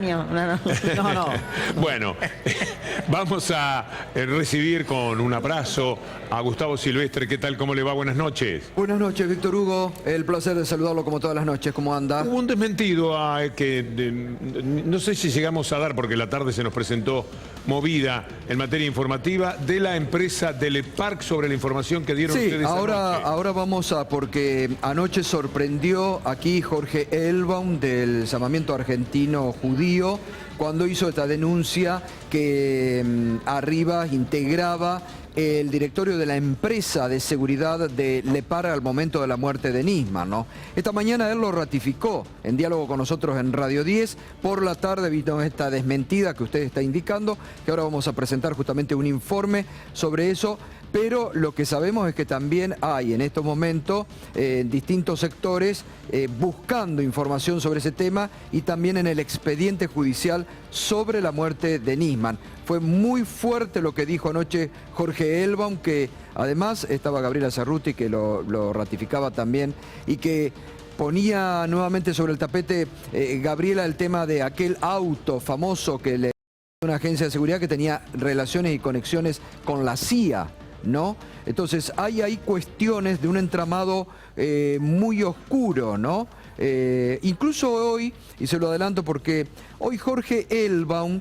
No. Bueno, vamos a recibir con un abrazo a Gustavo Silvestre. ¿Qué tal? ¿Cómo le va? Buenas noches. Buenas noches, Víctor Hugo. El placer de saludarlo como todas las noches. ¿Cómo anda? Hubo un desmentido no sé si llegamos a dar, porque la tarde se nos presentó movida en materia informativa, de la empresa Telepark sobre la información que dieron ustedes anoche. Ahora vamos a, porque anoche sorprendió aquí Jorge Elbaum del llamamiento argentino judío cuando hizo esta denuncia que Arribas integraba el directorio de la empresa de seguridad de Lepar al momento de la muerte de Nisman, ¿no? Esta mañana él lo ratificó en diálogo con nosotros en Radio 10. Por la tarde vino esta desmentida que usted está indicando, que ahora vamos a presentar justamente un informe sobre eso. Pero lo que sabemos es que también hay en estos momentos distintos sectores buscando información sobre ese tema y también en el expediente judicial sobre la muerte de Nisman. Fue muy fuerte lo que dijo anoche Jorge Elbaum, que además estaba Gabriela Cerruti, que lo ratificaba también, y que ponía nuevamente sobre el tapete, Gabriela, el tema de aquel auto famoso que le dio una agencia de seguridad que tenía relaciones y conexiones con la CIA, ¿no? Entonces hay ahí cuestiones de un entramado muy oscuro, ¿no? Incluso hoy, y se lo adelanto porque hoy Jorge Elbaum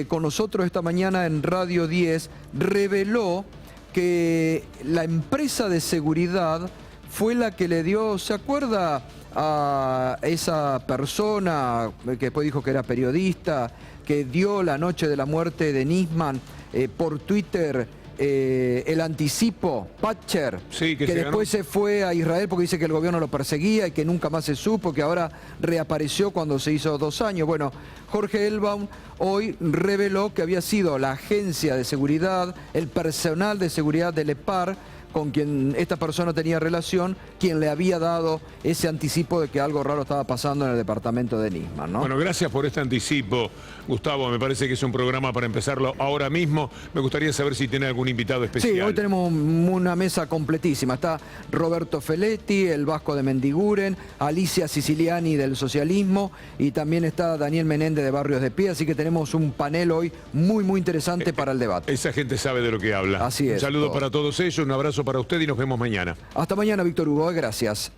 con nosotros esta mañana en Radio 10 reveló que la empresa de seguridad fue la que le dio, ¿se acuerda? A esa persona que después dijo que era periodista, que dio la noche de la muerte de Nisman por Twitter el anticipo, Patcher, sí, que después se fue a Israel porque dice que el gobierno lo perseguía y que nunca más se supo, que ahora reapareció cuando se hizo 2 años. Bueno, Jorge Elbaum hoy reveló que había sido la agencia de seguridad, el personal de seguridad de Lepar, con quien esta persona tenía relación, quien le había dado ese anticipo de que algo raro estaba pasando en el departamento de Nisman, ¿no? Bueno, gracias por este anticipo, Gustavo. Me parece que es un programa para empezarlo ahora mismo. Me gustaría saber si tiene algún invitado especial. Sí, hoy tenemos una mesa completísima. Está Roberto Feletti, el Vasco de Mendiguren, Alicia Siciliani del Socialismo y también está Daniel Menéndez de Barrios de Pie. Así que tenemos un panel hoy muy interesante para el debate. Esa gente sabe de lo que habla. Así es. Un saludo para todos ellos, un abrazo para usted y nos vemos mañana. Hasta mañana, Víctor Hugo. Gracias.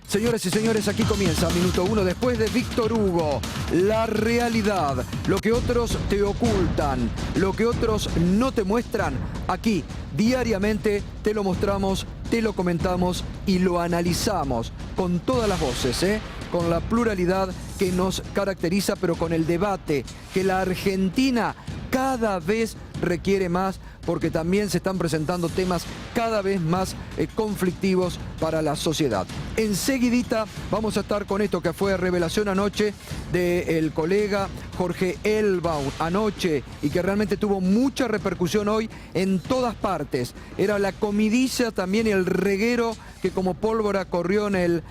Señoras y señores, aquí comienza Minuto 1 después de Víctor Hugo. La realidad, lo que otros te ocultan, lo que otros no te muestran, aquí diariamente te lo mostramos, te lo comentamos y lo analizamos con todas las voces, con la pluralidad que nos caracteriza, pero con el debate que la Argentina cada vez requiere más, porque también se están presentando temas cada vez más conflictivos para la sociedad. Enseguidita vamos a estar con esto que fue revelación anoche del colega Jorge Elbaum anoche y que realmente tuvo mucha repercusión hoy en todas partes. Era la comidilla también y el reguero que como pólvora corrió en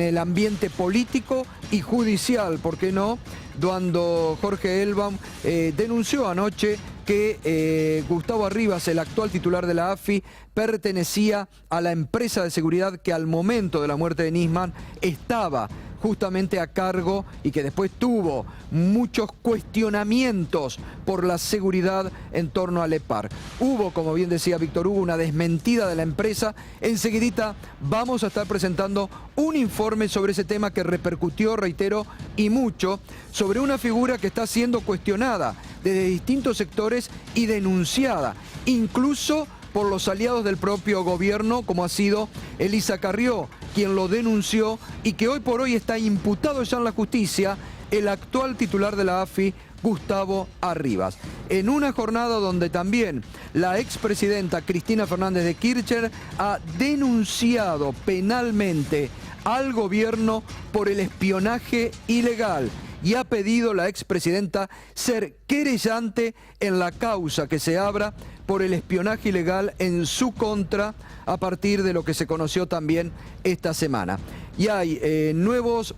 el ambiente político y judicial, ¿por qué no? Cuando Jorge Elbaum denunció anoche que Gustavo Arribas, el actual titular de la AFI, pertenecía a la empresa de seguridad que al momento de la muerte de Nisman estaba justamente a cargo y que después tuvo muchos cuestionamientos por la seguridad en torno a Lepar. Hubo, como bien decía Víctor Hugo, una desmentida de la empresa. Enseguidita vamos a estar presentando un informe sobre ese tema que repercutió, reitero, y mucho, sobre una figura que está siendo cuestionada desde distintos sectores y denunciada, incluso por los aliados del propio gobierno, como ha sido Elisa Carrió, quien lo denunció y que hoy por hoy está imputado ya en la justicia, el actual titular de la AFI, Gustavo Arribas. En una jornada donde también la expresidenta Cristina Fernández de Kirchner ha denunciado penalmente al gobierno por el espionaje ilegal y ha pedido la expresidenta ser querellante en la causa que se abra por el espionaje ilegal en su contra a partir de lo que se conoció también esta semana. Y hay nuevos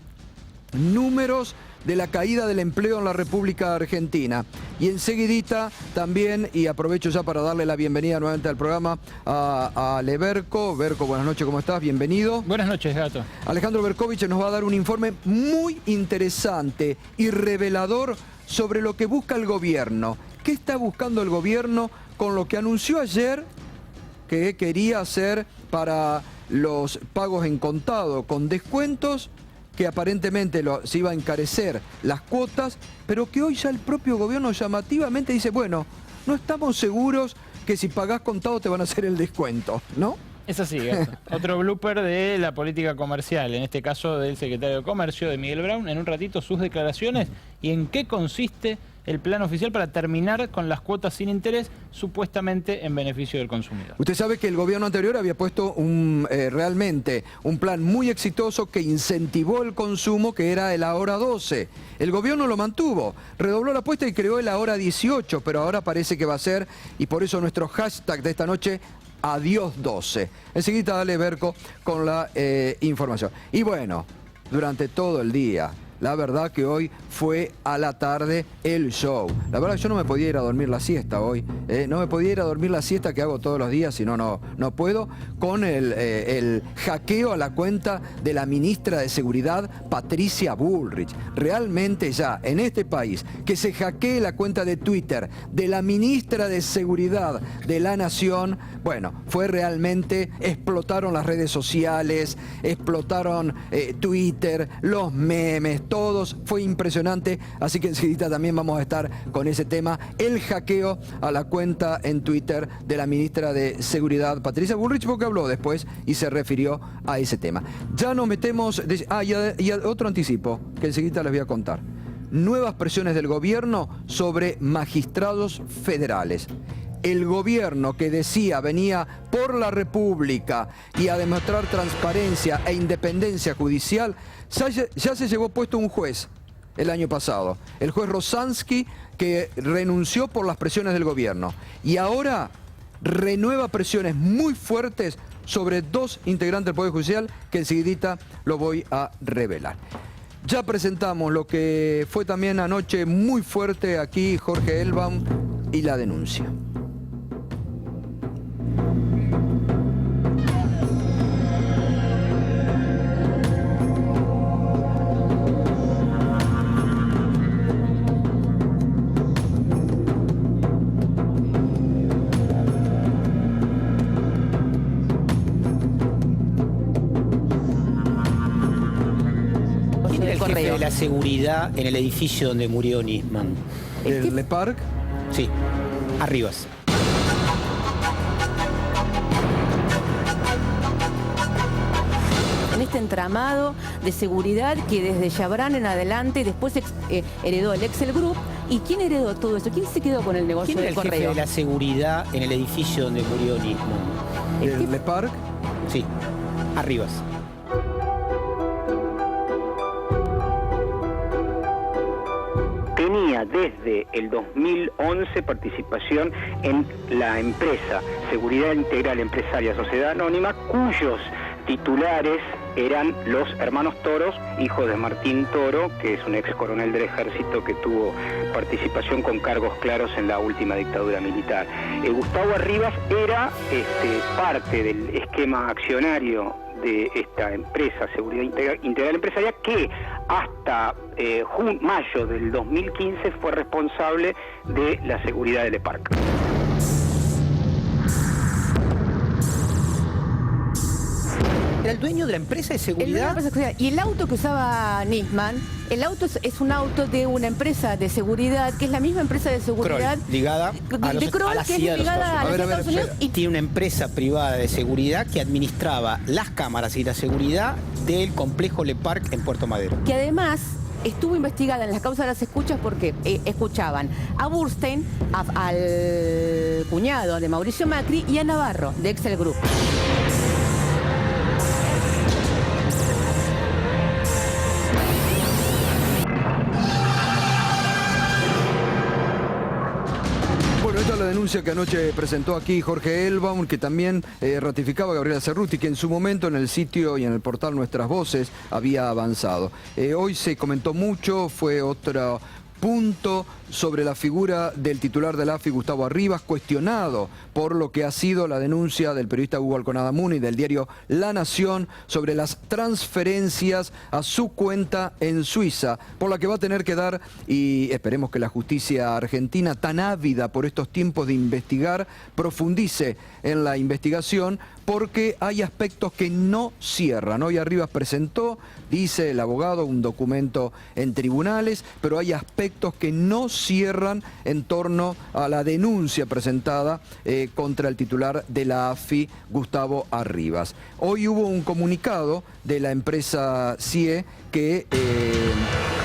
números de la caída del empleo en la República Argentina. Y enseguidita también, y aprovecho ya para darle la bienvenida nuevamente al programa a Leberco. Berco, buenas noches, ¿cómo estás? Bienvenido. Buenas noches, Gato. Alejandro Berkovich nos va a dar un informe muy interesante y revelador sobre lo que busca el gobierno. ¿Qué está buscando el gobierno con lo que anunció ayer que quería hacer para los pagos en contado con descuentos, que aparentemente se iba a encarecer las cuotas, pero que hoy ya el propio gobierno llamativamente dice, bueno, no estamos seguros que si pagás contado te van a hacer el descuento, ¿no? Es así, Gato. Otro blooper de la política comercial, en este caso del secretario de Comercio, de Miguel Brown. En un ratito sus declaraciones y en qué consiste el plan oficial para terminar con las cuotas sin interés, supuestamente en beneficio del consumidor. Usted sabe que el gobierno anterior había puesto realmente un plan muy exitoso que incentivó el consumo, que era el Ahora 12. El gobierno lo mantuvo, redobló la apuesta y creó el Ahora 18, pero ahora parece que va a ser, y por eso nuestro hashtag de esta noche, Adiós 12. Enseguida dale, Berco, con la información. Y bueno, durante todo el día, la verdad que hoy fue a la tarde el show. La verdad que yo no me podía ir a dormir la siesta hoy. No me podía ir a dormir la siesta que hago todos los días, si no, no puedo. Con el hackeo a la cuenta de la ministra de Seguridad, Patricia Bullrich. Realmente ya en este país, que se hackee la cuenta de Twitter de la ministra de Seguridad de la Nación, bueno, fue realmente, explotaron las redes sociales, explotaron Twitter, los memes, todos, fue impresionante, así que enseguida también vamos a estar con ese tema, el hackeo a la cuenta en Twitter de la ministra de Seguridad, Patricia Bullrich, porque habló después y se refirió a ese tema. Ya nos metemos, y otro anticipo, que enseguida les voy a contar. Nuevas presiones del gobierno sobre magistrados federales. El gobierno que decía venía por la República y a demostrar transparencia e independencia judicial, ya se llevó puesto un juez el año pasado, el juez Rosansky, que renunció por las presiones del gobierno. Y ahora renueva presiones muy fuertes sobre dos integrantes del Poder Judicial que enseguidita lo voy a revelar. Ya presentamos lo que fue también anoche muy fuerte aquí, Jorge Elbaum, y la denuncia. El jefe de la seguridad en el edificio donde murió Nisman. ¿El Le Parc? Sí, Arribas. En este entramado de seguridad que desde Chabrán en adelante después heredó el Excel Group. ¿Y quién heredó todo eso? ¿Quién se quedó con el negocio ¿Quién era del el jefe correo? de la seguridad en el edificio donde murió Nisman? ¿El Le Parc? Sí, Arribas. Tenía desde el 2011 participación en la empresa Seguridad Integral Empresaria Sociedad Anónima, cuyos titulares eran los hermanos Toros, hijos de Martín Toro, que es un ex coronel del ejército que tuvo participación con cargos claros en la última dictadura militar. Gustavo Arribas era parte del esquema accionario de esta empresa Seguridad Integral Empresaria, que hasta mayo del 2015 fue responsable de la seguridad del EPARC. Era el dueño de la empresa de seguridad. Y el auto que usaba Nisman, el auto es un auto de una empresa de seguridad, que es la misma empresa de seguridad Kroll, ligada a Kroll, la que es CIA de los ligada a los Estados Unidos. Y tiene una empresa privada de seguridad que administraba las cámaras y la seguridad del complejo Le Parc en Puerto Madero. Que además estuvo investigada en las causas de las escuchas porque escuchaban a Burstein, al cuñado de Mauricio Macri y a Navarro, de Excel Group. denuncia que anoche presentó aquí Jorge Elbaum, que también ratificaba Gabriela Cerruti, que en su momento en el sitio y en el portal Nuestras Voces había avanzado. Hoy se comentó mucho, fue otro punto sobre la figura del titular de la AFI, Gustavo Arribas, cuestionado por lo que ha sido la denuncia del periodista Hugo Alconada-Muni del diario La Nación sobre las transferencias a su cuenta en Suiza, por la que va a tener que dar, y esperemos que la justicia argentina, tan ávida por estos tiempos de investigar, profundice en la investigación, porque hay aspectos que no cierran. Hoy Arribas presentó, dice el abogado, un documento en tribunales, pero hay aspectos que no cierran en torno a la denuncia presentada contra el titular de la AFI, Gustavo Arribas. Hoy hubo un comunicado de la empresa CIE que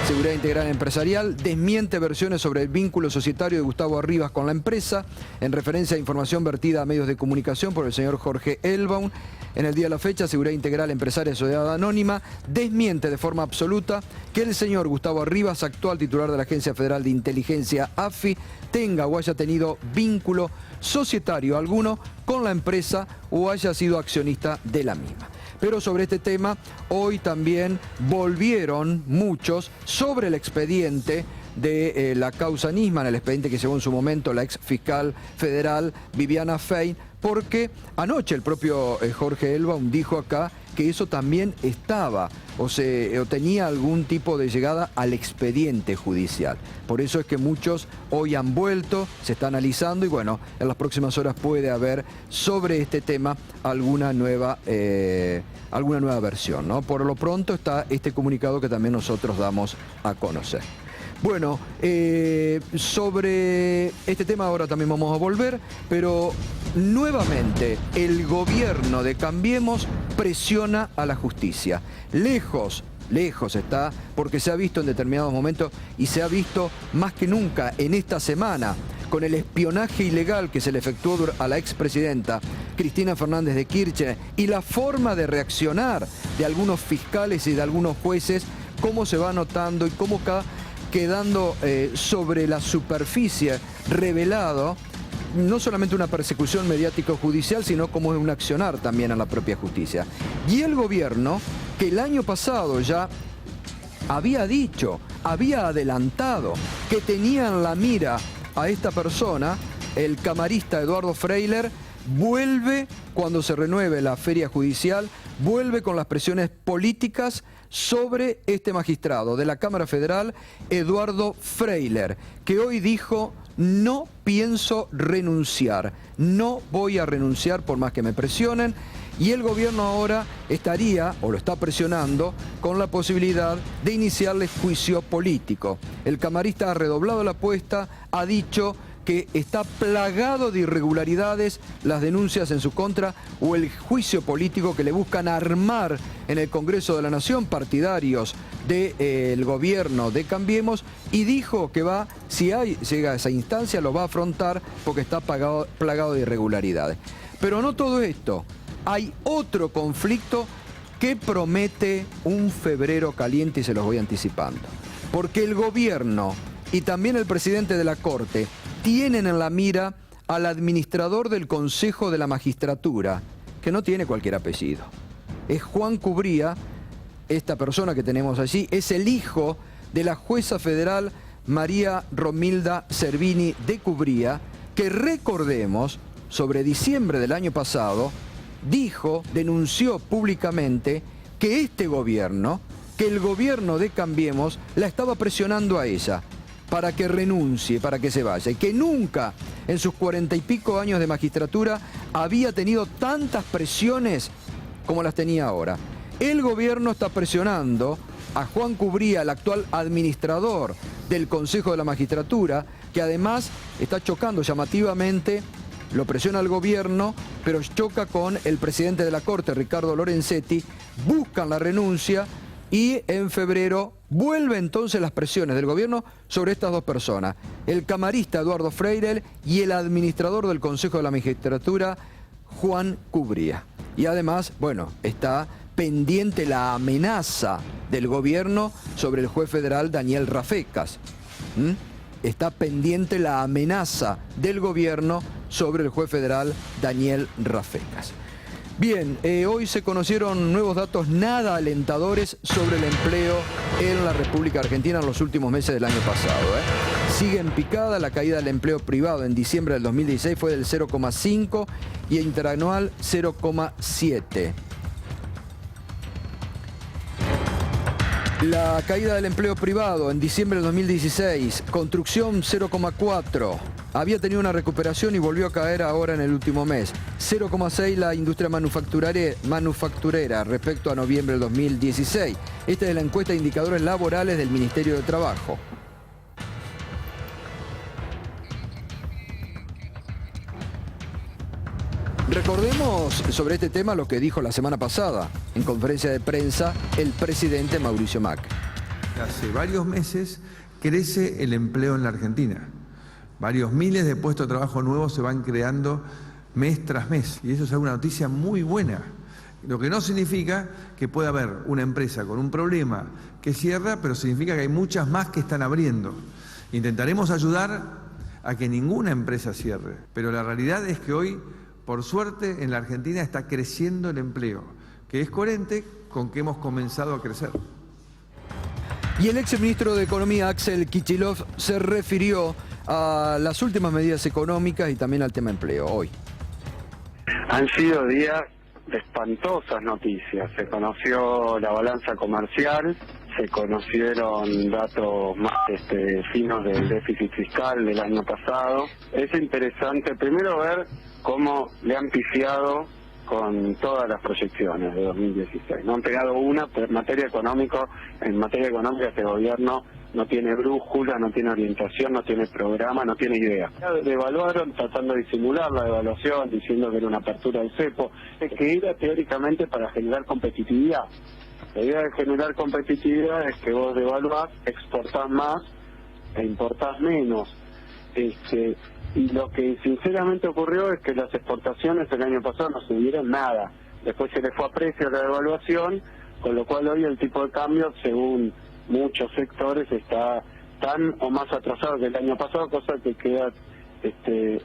Seguridad Integral Empresarial desmiente versiones sobre el vínculo societario de Gustavo Arribas con la empresa en referencia a información vertida a medios de comunicación por el señor Jorge Elbaum. En el día de la fecha, Seguridad Integral Empresaria Sociedad Anónima desmiente de forma absoluta que el señor Gustavo Arribas, actual titular de la Agencia Federal de Inteligencia AFI, tenga o haya tenido vínculo societario alguno con la empresa o haya sido accionista de la misma. Pero sobre este tema, hoy también volvieron muchos sobre el expediente de la causa Nisman, el expediente que llevó en su momento la ex fiscal federal Viviana Fein, porque anoche el propio Jorge Elbaum dijo acá que eso también estaba o tenía algún tipo de llegada al expediente judicial. Por eso es que muchos hoy han vuelto, se está analizando y bueno, en las próximas horas puede haber sobre este tema alguna nueva versión, ¿no? Por lo pronto está este comunicado que también nosotros damos a conocer. Bueno, sobre este tema ahora también vamos a volver, pero nuevamente el gobierno de Cambiemos presiona a la justicia. Lejos está, porque se ha visto en determinados momentos y se ha visto más que nunca en esta semana con el espionaje ilegal que se le efectuó a la expresidenta Cristina Fernández de Kirchner y la forma de reaccionar de algunos fiscales y de algunos jueces, cómo se va notando y cómo quedando sobre la superficie revelado no solamente una persecución mediático-judicial, sino como un accionar también a la propia justicia. Y el gobierno, que el año pasado ya había adelantado que tenían la mira a esta persona, el camarista Eduardo Freiler, vuelve cuando se renueve la feria judicial, vuelve con las presiones políticas sobre este magistrado de la Cámara Federal, Eduardo Freiler, que hoy dijo: no pienso renunciar, no voy a renunciar por más que me presionen. Y el gobierno ahora estaría, o lo está presionando, con la posibilidad de iniciarle juicio político. El camarista ha redoblado la apuesta, ha dicho que está plagado de irregularidades las denuncias en su contra o el juicio político que le buscan armar en el Congreso de la Nación partidarios del gobierno de Cambiemos, y dijo que si llega a esa instancia, lo va a afrontar porque está plagado de irregularidades. Pero no todo esto. Hay otro conflicto que promete un febrero caliente y se los voy anticipando. Porque el gobierno y también el presidente de la Corte tienen en la mira al administrador del Consejo de la Magistratura, que no tiene cualquier apellido. Es Juan Cubría, esta persona que tenemos allí, es el hijo de la jueza federal María Romilda Servini de Cubría, que recordemos, sobre diciembre del año pasado, denunció públicamente que este gobierno, que el gobierno de Cambiemos, la estaba presionando a ella para que renuncie, para que se vaya, y que nunca en sus 40 y pico años de magistratura había tenido tantas presiones como las tenía ahora. El gobierno está presionando a Juan Cubría, el actual administrador del Consejo de la Magistratura, que además está chocando llamativamente, lo presiona al gobierno, pero choca con el presidente de la Corte, Ricardo Lorenzetti, buscan la renuncia y en febrero vuelven entonces las presiones del gobierno sobre estas dos personas, el camarista Eduardo Freiler y el administrador del Consejo de la Magistratura, Juan Cubría. Y además, bueno, está pendiente la amenaza del gobierno sobre el juez federal Daniel Rafecas. está pendiente la amenaza del gobierno sobre el juez federal Daniel Rafecas. Bien, hoy se conocieron nuevos datos nada alentadores sobre el empleo en la República Argentina en los últimos meses del año pasado. Sigue en picada, la caída del empleo privado en diciembre del 2016 fue del 0,5 y interanual 0,7. La caída del empleo privado en diciembre del 2016, construcción 0,4. Había tenido una recuperación y volvió a caer ahora en el último mes. 0,6 la industria manufacturera respecto a noviembre del 2016. Esta es la encuesta de indicadores laborales del Ministerio de Trabajo. Recordemos sobre este tema lo que dijo la semana pasada en conferencia de prensa el presidente Mauricio Macri. Hace varios meses crece el empleo en la Argentina. Varios miles de puestos de trabajo nuevos se van creando mes tras mes. Y eso es una noticia muy buena. Lo que no significa que pueda haber una empresa con un problema que cierra, pero significa que hay muchas más que están abriendo. Intentaremos ayudar a que ninguna empresa cierre. Pero la realidad es que hoy, por suerte, en la Argentina está creciendo el empleo, que es coherente con que hemos comenzado a crecer. Y el exministro de Economía, Axel Kicillof, se refirió a las últimas medidas económicas y también al tema empleo hoy. Han sido días de espantosas noticias. Se conoció la balanza comercial, se conocieron datos más finos del déficit fiscal del año pasado. Es interesante primero ver cómo le han pifiado con todas las proyecciones de 2016. No han pegado una, pero en materia económica este gobierno no tiene brújula, no tiene orientación, no tiene programa, no tiene idea. Devaluaron tratando de disimular la devaluación, diciendo que era una apertura del cepo, que era teóricamente para generar competitividad. La idea de generar competitividad es que vos devaluás, exportás más e importás menos. Y lo que sinceramente ocurrió es que las exportaciones el año pasado no subieron nada. Después se le fue a precio la devaluación, con lo cual hoy el tipo de cambio, según muchos sectores, está tan o más atrasado que el año pasado, cosa que queda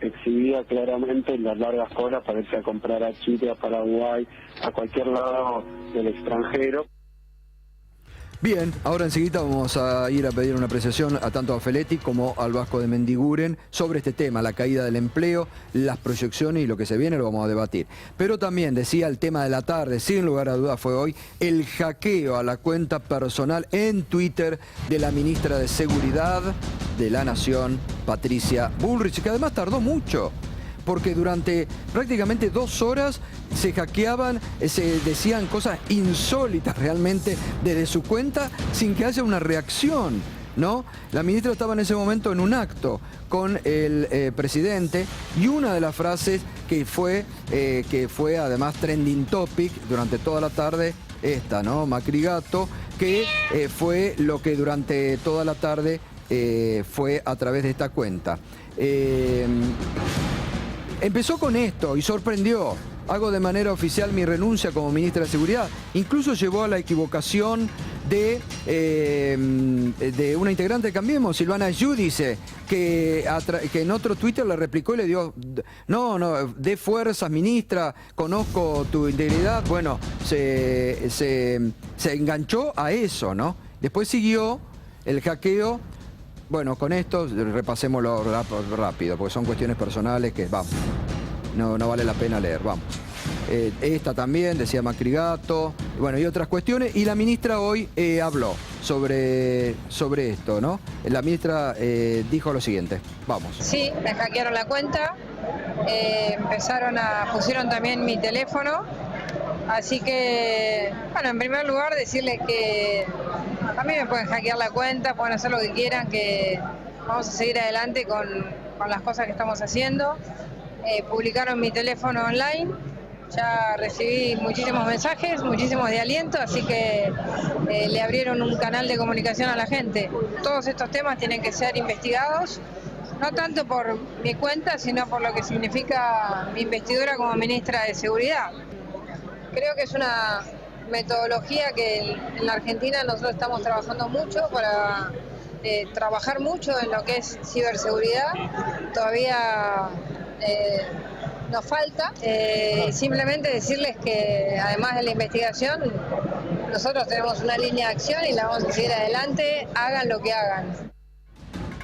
exhibida claramente en las largas colas para irse a comprar a Chile, a Paraguay, a cualquier lado del extranjero. Bien, ahora enseguida vamos a ir a pedir una apreciación a tanto a Feletti como al Vasco de Mendiguren sobre este tema, la caída del empleo, las proyecciones y lo que se viene, lo vamos a debatir. Pero también decía el tema de la tarde, sin lugar a dudas fue hoy, el hackeo a la cuenta personal en Twitter de la ministra de Seguridad de la Nación, Patricia Bullrich, que además tardó mucho, porque durante prácticamente 2 horas se hackeaban, se decían cosas insólitas realmente desde su cuenta sin que haya una reacción, ¿no? La ministra estaba en ese momento en un acto con el presidente y una de las frases que fue además trending topic durante toda la tarde, esta, ¿no? Macri gato, que fue lo que durante toda la tarde fue a través de esta cuenta. Empezó con esto y sorprendió. Hago de manera oficial mi renuncia como ministra de Seguridad. Incluso llevó a la equivocación de una integrante de Cambiemos, Silvana Giudice, que en otro Twitter le replicó y le dio, no, dé fuerzas, ministra, conozco tu integridad. Bueno, se enganchó a eso, ¿no? Después siguió el hackeo. Bueno, con esto repasémoslo rápido, porque son cuestiones personales que, vamos, no vale la pena leer, vamos. Esta también, decía Macri gato, bueno, y otras cuestiones. Y la ministra hoy habló sobre esto, ¿no? La ministra dijo lo siguiente, vamos. Sí, me hackearon la cuenta, pusieron también mi teléfono, así que, bueno, en primer lugar decirles que a mí me pueden hackear la cuenta, pueden hacer lo que quieran, que vamos a seguir adelante con las cosas que estamos haciendo. Publicaron mi teléfono online, ya recibí muchísimos mensajes, muchísimos de aliento, así que le abrieron un canal de comunicación a la gente. Todos estos temas tienen que ser investigados, no tanto por mi cuenta, sino por lo que significa mi investidura como ministra de Seguridad. Creo que es una metodología que en la Argentina nosotros estamos trabajando mucho para trabajar mucho en lo que es ciberseguridad. Todavía nos falta. Simplemente decirles que además de la investigación, nosotros tenemos una línea de acción y la vamos a seguir adelante, hagan lo que hagan.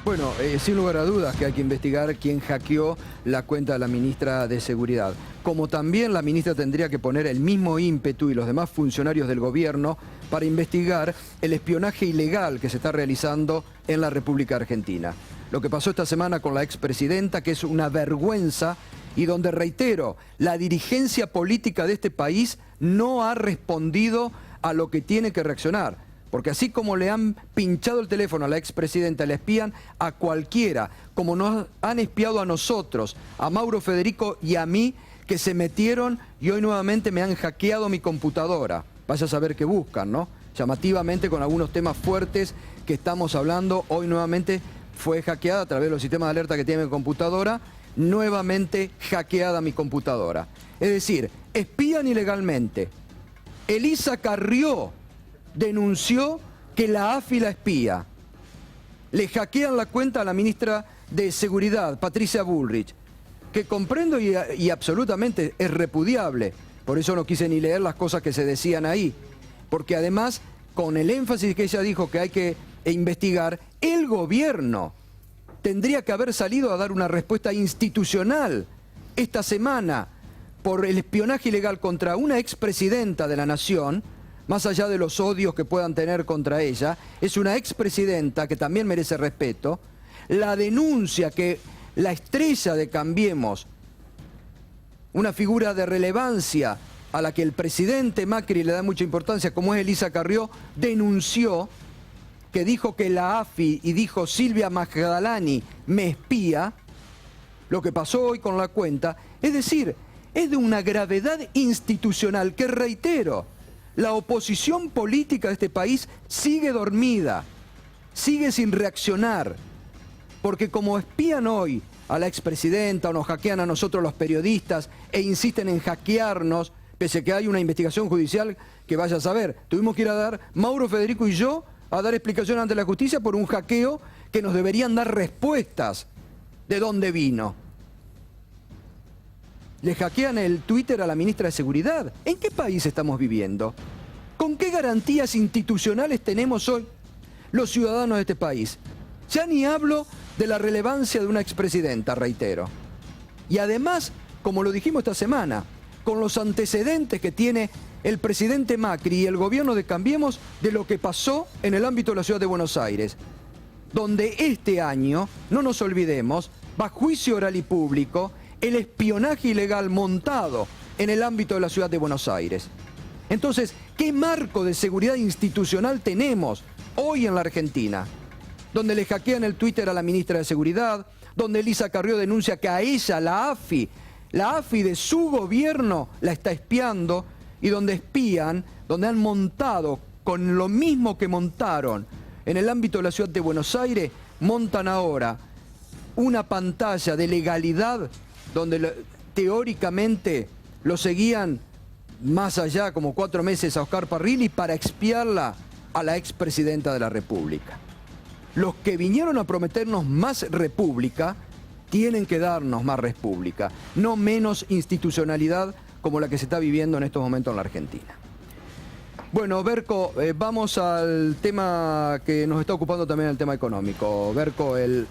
Bueno, sin lugar a dudas que hay que investigar quién hackeó la cuenta de la ministra de Seguridad. Como también la ministra tendría que poner el mismo ímpetu y los demás funcionarios del gobierno para investigar el espionaje ilegal que se está realizando en la República Argentina. Lo que pasó esta semana con la expresidenta, que es una vergüenza, y donde, reitero, la dirigencia política de este país no ha respondido a lo que tiene que reaccionar. Porque así como le han pinchado el teléfono a la expresidenta, le espían a cualquiera, como nos han espiado a nosotros, a Mauro Federico y a mí, que se metieron y hoy nuevamente me han hackeado mi computadora. Vaya a saber qué buscan, ¿no? Llamativamente, con algunos temas fuertes que estamos hablando, hoy nuevamente fue hackeada a través de los sistemas de alerta que tiene mi computadora, nuevamente hackeada mi computadora. Es decir, espían ilegalmente. Elisa Carrió denunció que la AFI la espía. Le hackean la cuenta a la ministra de Seguridad, Patricia Bullrich, que comprendo y absolutamente es repudiable. Por eso no quise ni leer las cosas que se decían ahí. Porque además, con el énfasis que ella dijo que hay que investigar, el gobierno tendría que haber salido a dar una respuesta institucional esta semana por el espionaje ilegal contra una expresidenta de la Nación. Más allá de los odios que puedan tener contra ella, es una expresidenta que también merece respeto. La denuncia que la estrella de Cambiemos, una figura de relevancia a la que el presidente Macri le da mucha importancia, como es Elisa Carrió, denunció, que dijo que la AFI y dijo Silvia Magdalani me espía, lo que pasó hoy con la cuenta, es decir, es de una gravedad institucional que, reitero, la oposición política de este país sigue dormida, sigue sin reaccionar, porque como espían hoy a la expresidenta o nos hackean a nosotros los periodistas e insisten en hackearnos, pese a que hay una investigación judicial que vaya a saber, tuvimos que ir a dar, Mauro Federico y yo, a dar explicación ante la justicia por un hackeo que nos deberían dar respuestas de dónde vino. Le hackean el Twitter a la ministra de Seguridad. ¿En qué país estamos viviendo? ¿Con qué garantías institucionales tenemos hoy los ciudadanos de este país? Ya ni hablo de la relevancia de una expresidenta, reitero. Y además, como lo dijimos esta semana, con los antecedentes que tiene el presidente Macri y el gobierno de Cambiemos de lo que pasó en el ámbito de la ciudad de Buenos Aires, donde este año, no nos olvidemos, bajo juicio oral y público, el espionaje ilegal montado en el ámbito de la ciudad de Buenos Aires. Entonces, ¿qué marco de seguridad institucional tenemos hoy en la Argentina? Donde le hackean el Twitter a la ministra de Seguridad, donde Elisa Carrió denuncia que a ella, la AFI de su gobierno la está espiando, y donde espían, donde han montado con lo mismo que montaron en el ámbito de la ciudad de Buenos Aires, montan ahora una pantalla de legalidad donde teóricamente lo seguían más allá, como 4 meses, a Oscar Parrilli para expiarla a la expresidenta de la República. Los que vinieron a prometernos más república tienen que darnos más república, no menos institucionalidad como la que se está viviendo en estos momentos en la Argentina. Bueno, Berco, vamos al tema que nos está ocupando también, el tema económico. Berco, el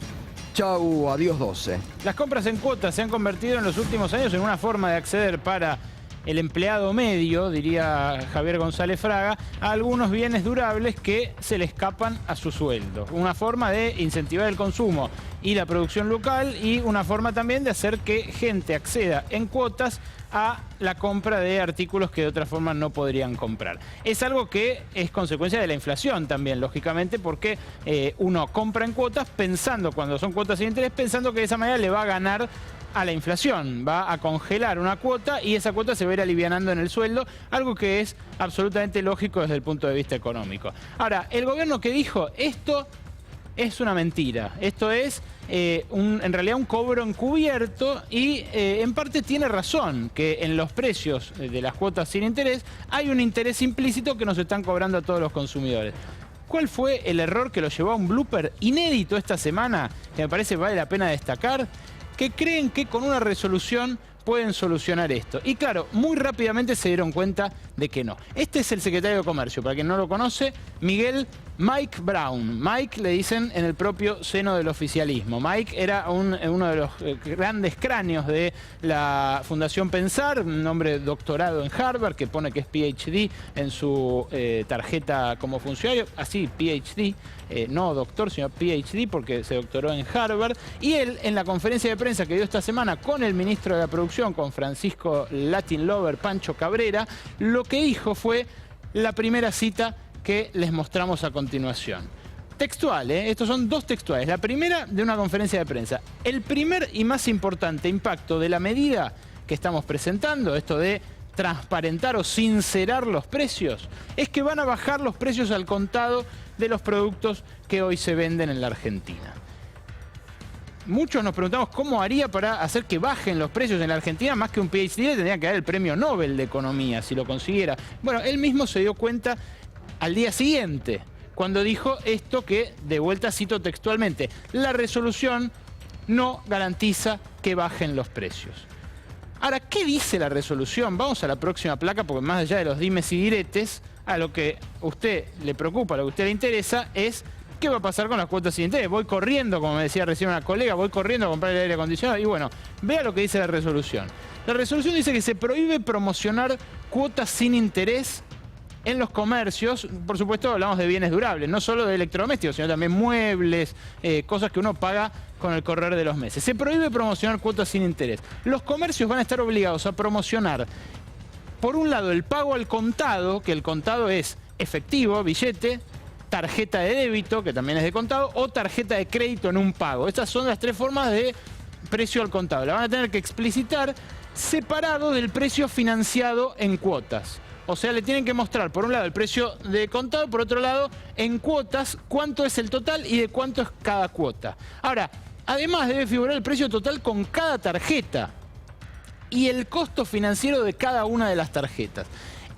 chau, adiós 12. Las compras en cuotas se han convertido en los últimos años en una forma de acceder para el empleado medio, diría Javier González Fraga, a algunos bienes durables que se le escapan a su sueldo. Una forma de incentivar el consumo y la producción local, y una forma también de hacer que gente acceda en cuotas a la compra de artículos que de otra forma no podrían comprar. Es algo que es consecuencia de la inflación también, lógicamente, porque uno compra en cuotas pensando, cuando son cuotas sin interés, pensando que de esa manera le va a ganar a la inflación, va a congelar una cuota y esa cuota se va a ir alivianando en el sueldo, algo que es absolutamente lógico desde el punto de vista económico. Ahora, el gobierno que dijo esto es una mentira, esto es en realidad un cobro encubierto, y en parte tiene razón que en los precios de las cuotas sin interés hay un interés implícito que nos están cobrando a todos los consumidores. cuál fue el error que lo llevó a un blooper inédito esta semana, que me parece vale la pena destacar, que creen que con una resolución pueden solucionar esto. Y claro, muy rápidamente se dieron cuenta de que no. Este es el secretario de Comercio, para quien no lo conoce, Mike Brown. Mike le dicen en el propio seno del oficialismo. Mike era uno de los grandes cráneos de la Fundación Pensar, un hombre doctorado en Harvard, que pone que es PhD en su tarjeta como funcionario, así PhD, no doctor, sino PhD, porque se doctoró en Harvard. Y él, en la conferencia de prensa que dio esta semana con el ministro de la Producción, con Francisco Latin Lover, Pancho Cabrera, lo que dijo fue la primera cita que les mostramos a continuación. Textual, estos son dos textuales. La primera de una conferencia de prensa. El primer y más importante impacto de la medida que estamos presentando, esto de transparentar o sincerar los precios, es que van a bajar los precios al contado de los productos que hoy se venden en la Argentina. Muchos nos preguntamos cómo haría para hacer que bajen los precios en la Argentina. Más que un PhD le tendría que dar el premio Nobel de Economía si lo consiguiera. Bueno, él mismo se dio cuenta al día siguiente, cuando dijo esto que, de vuelta cito textualmente, la resolución no garantiza que bajen los precios. Ahora, ¿qué dice la resolución? Vamos a la próxima placa, porque más allá de los dimes y diretes, a lo que a usted le preocupa, a lo que a usted le interesa es ¿qué va a pasar con las cuotas sin interés? Voy corriendo, como me decía recién una colega, voy corriendo a comprar el aire acondicionado. Y bueno, vea lo que dice la resolución. La resolución dice que se prohíbe promocionar cuotas sin interés en los comercios. Por supuesto, hablamos de bienes durables, no solo de electrodomésticos, sino también muebles, cosas que uno paga con el correr de los meses. Se prohíbe promocionar cuotas sin interés. Los comercios van a estar obligados a promocionar, por un lado, el pago al contado, que el contado es efectivo, billete, tarjeta de débito, que también es de contado, o tarjeta de crédito en un pago. Estas son las tres formas de precio al contado. La van a tener que explicitar separado del precio financiado en cuotas. O sea, le tienen que mostrar, por un lado, el precio de contado, por otro lado, en cuotas, cuánto es el total y de cuánto es cada cuota. Ahora, además debe figurar el precio total con cada tarjeta y el costo financiero de cada una de las tarjetas.